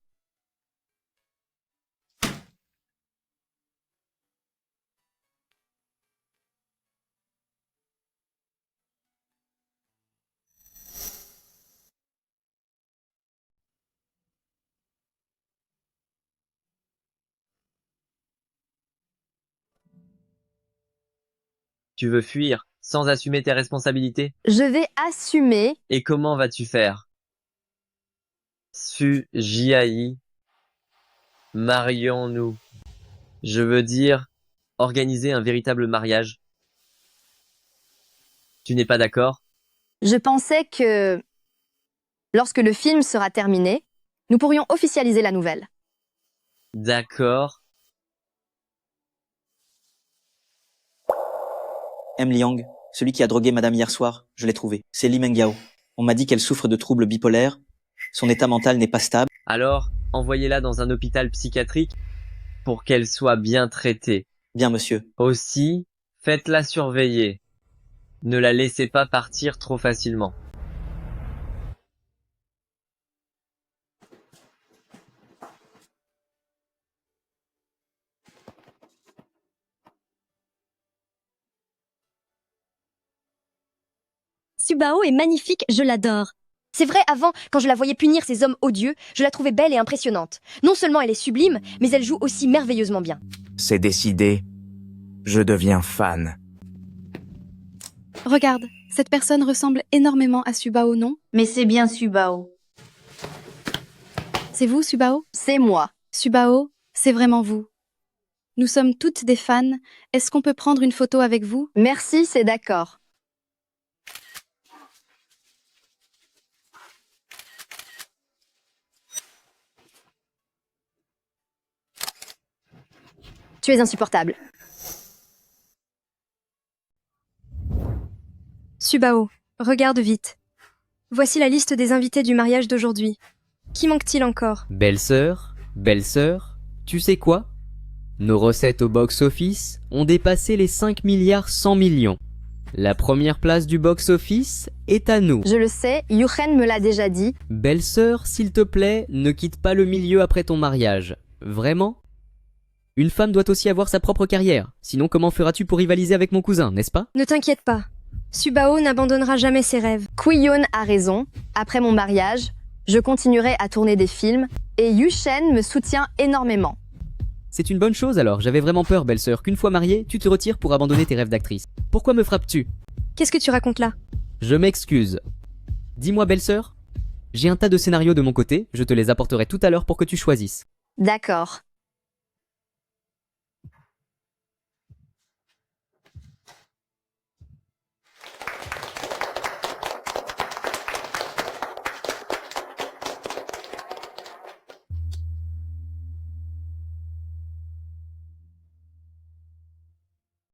Tu veux fuir, sans assumer tes responsabilités? Je vais assumer. Et comment vas-tu faire? Su Jiayi, marions-nous. Je veux dire, organiser un véritable mariage. Tu n'es pas d'accord? Je pensais que, lorsque le film sera terminé, nous pourrions officialiser la nouvelle. D'accord. M. Liang, celui qui a drogué madame hier soir, je l'ai trouvé. C'est Li Mengyao. On m'a dit qu'elle souffre de troubles bipolaires. Son état mental n'est pas stable. Alors, envoyez-la dans un hôpital psychiatrique pour qu'elle soit bien traitée. Bien, monsieur. Aussi, faites-la surveiller. Ne la laissez pas partir trop facilement. Subao est magnifique, je l'adore. C'est vrai, avant, quand je la voyais punir ces hommes odieux, je la trouvais belle et impressionnante. Non seulement elle est sublime, mais elle joue aussi merveilleusement bien. C'est décidé. Je deviens fan. Regarde, cette personne ressemble énormément à Subao, non? Mais c'est bien Subao. C'est vous, Subao? C'est moi. Subao, c'est vraiment vous. Nous sommes toutes des fans. Est-ce qu'on peut prendre une photo avec vous? Merci, c'est d'accord. Tu es insupportable. Subao, regarde vite. Voici la liste des invités du mariage d'aujourd'hui. Qui manque-t-il encore? Belle-sœur, tu sais quoi? Nos recettes au box-office ont dépassé les 5 milliards 100 millions. La première place du box-office est à nous. Je le sais, Yuchen me l'a déjà dit. Belle-sœur, s'il te plaît, ne quitte pas le milieu après ton mariage. Vraiment? Une femme doit aussi avoir sa propre carrière. Sinon, comment feras-tu pour rivaliser avec mon cousin, n'est-ce pas? Ne t'inquiète pas. Subao n'abandonnera jamais ses rêves. Kuyon a raison. Après mon mariage, je continuerai à tourner des films et Yuchen me soutient énormément. C'est une bonne chose alors, j'avais vraiment peur, belle-sœur, qu'une fois mariée, tu te retires pour abandonner tes rêves d'actrice. Pourquoi me frappes-tu? Qu'est-ce que tu racontes là? Je m'excuse. Dis-moi, belle-sœur, j'ai un tas de scénarios de mon côté, je te les apporterai tout à l'heure pour que tu choisisses. D'accord.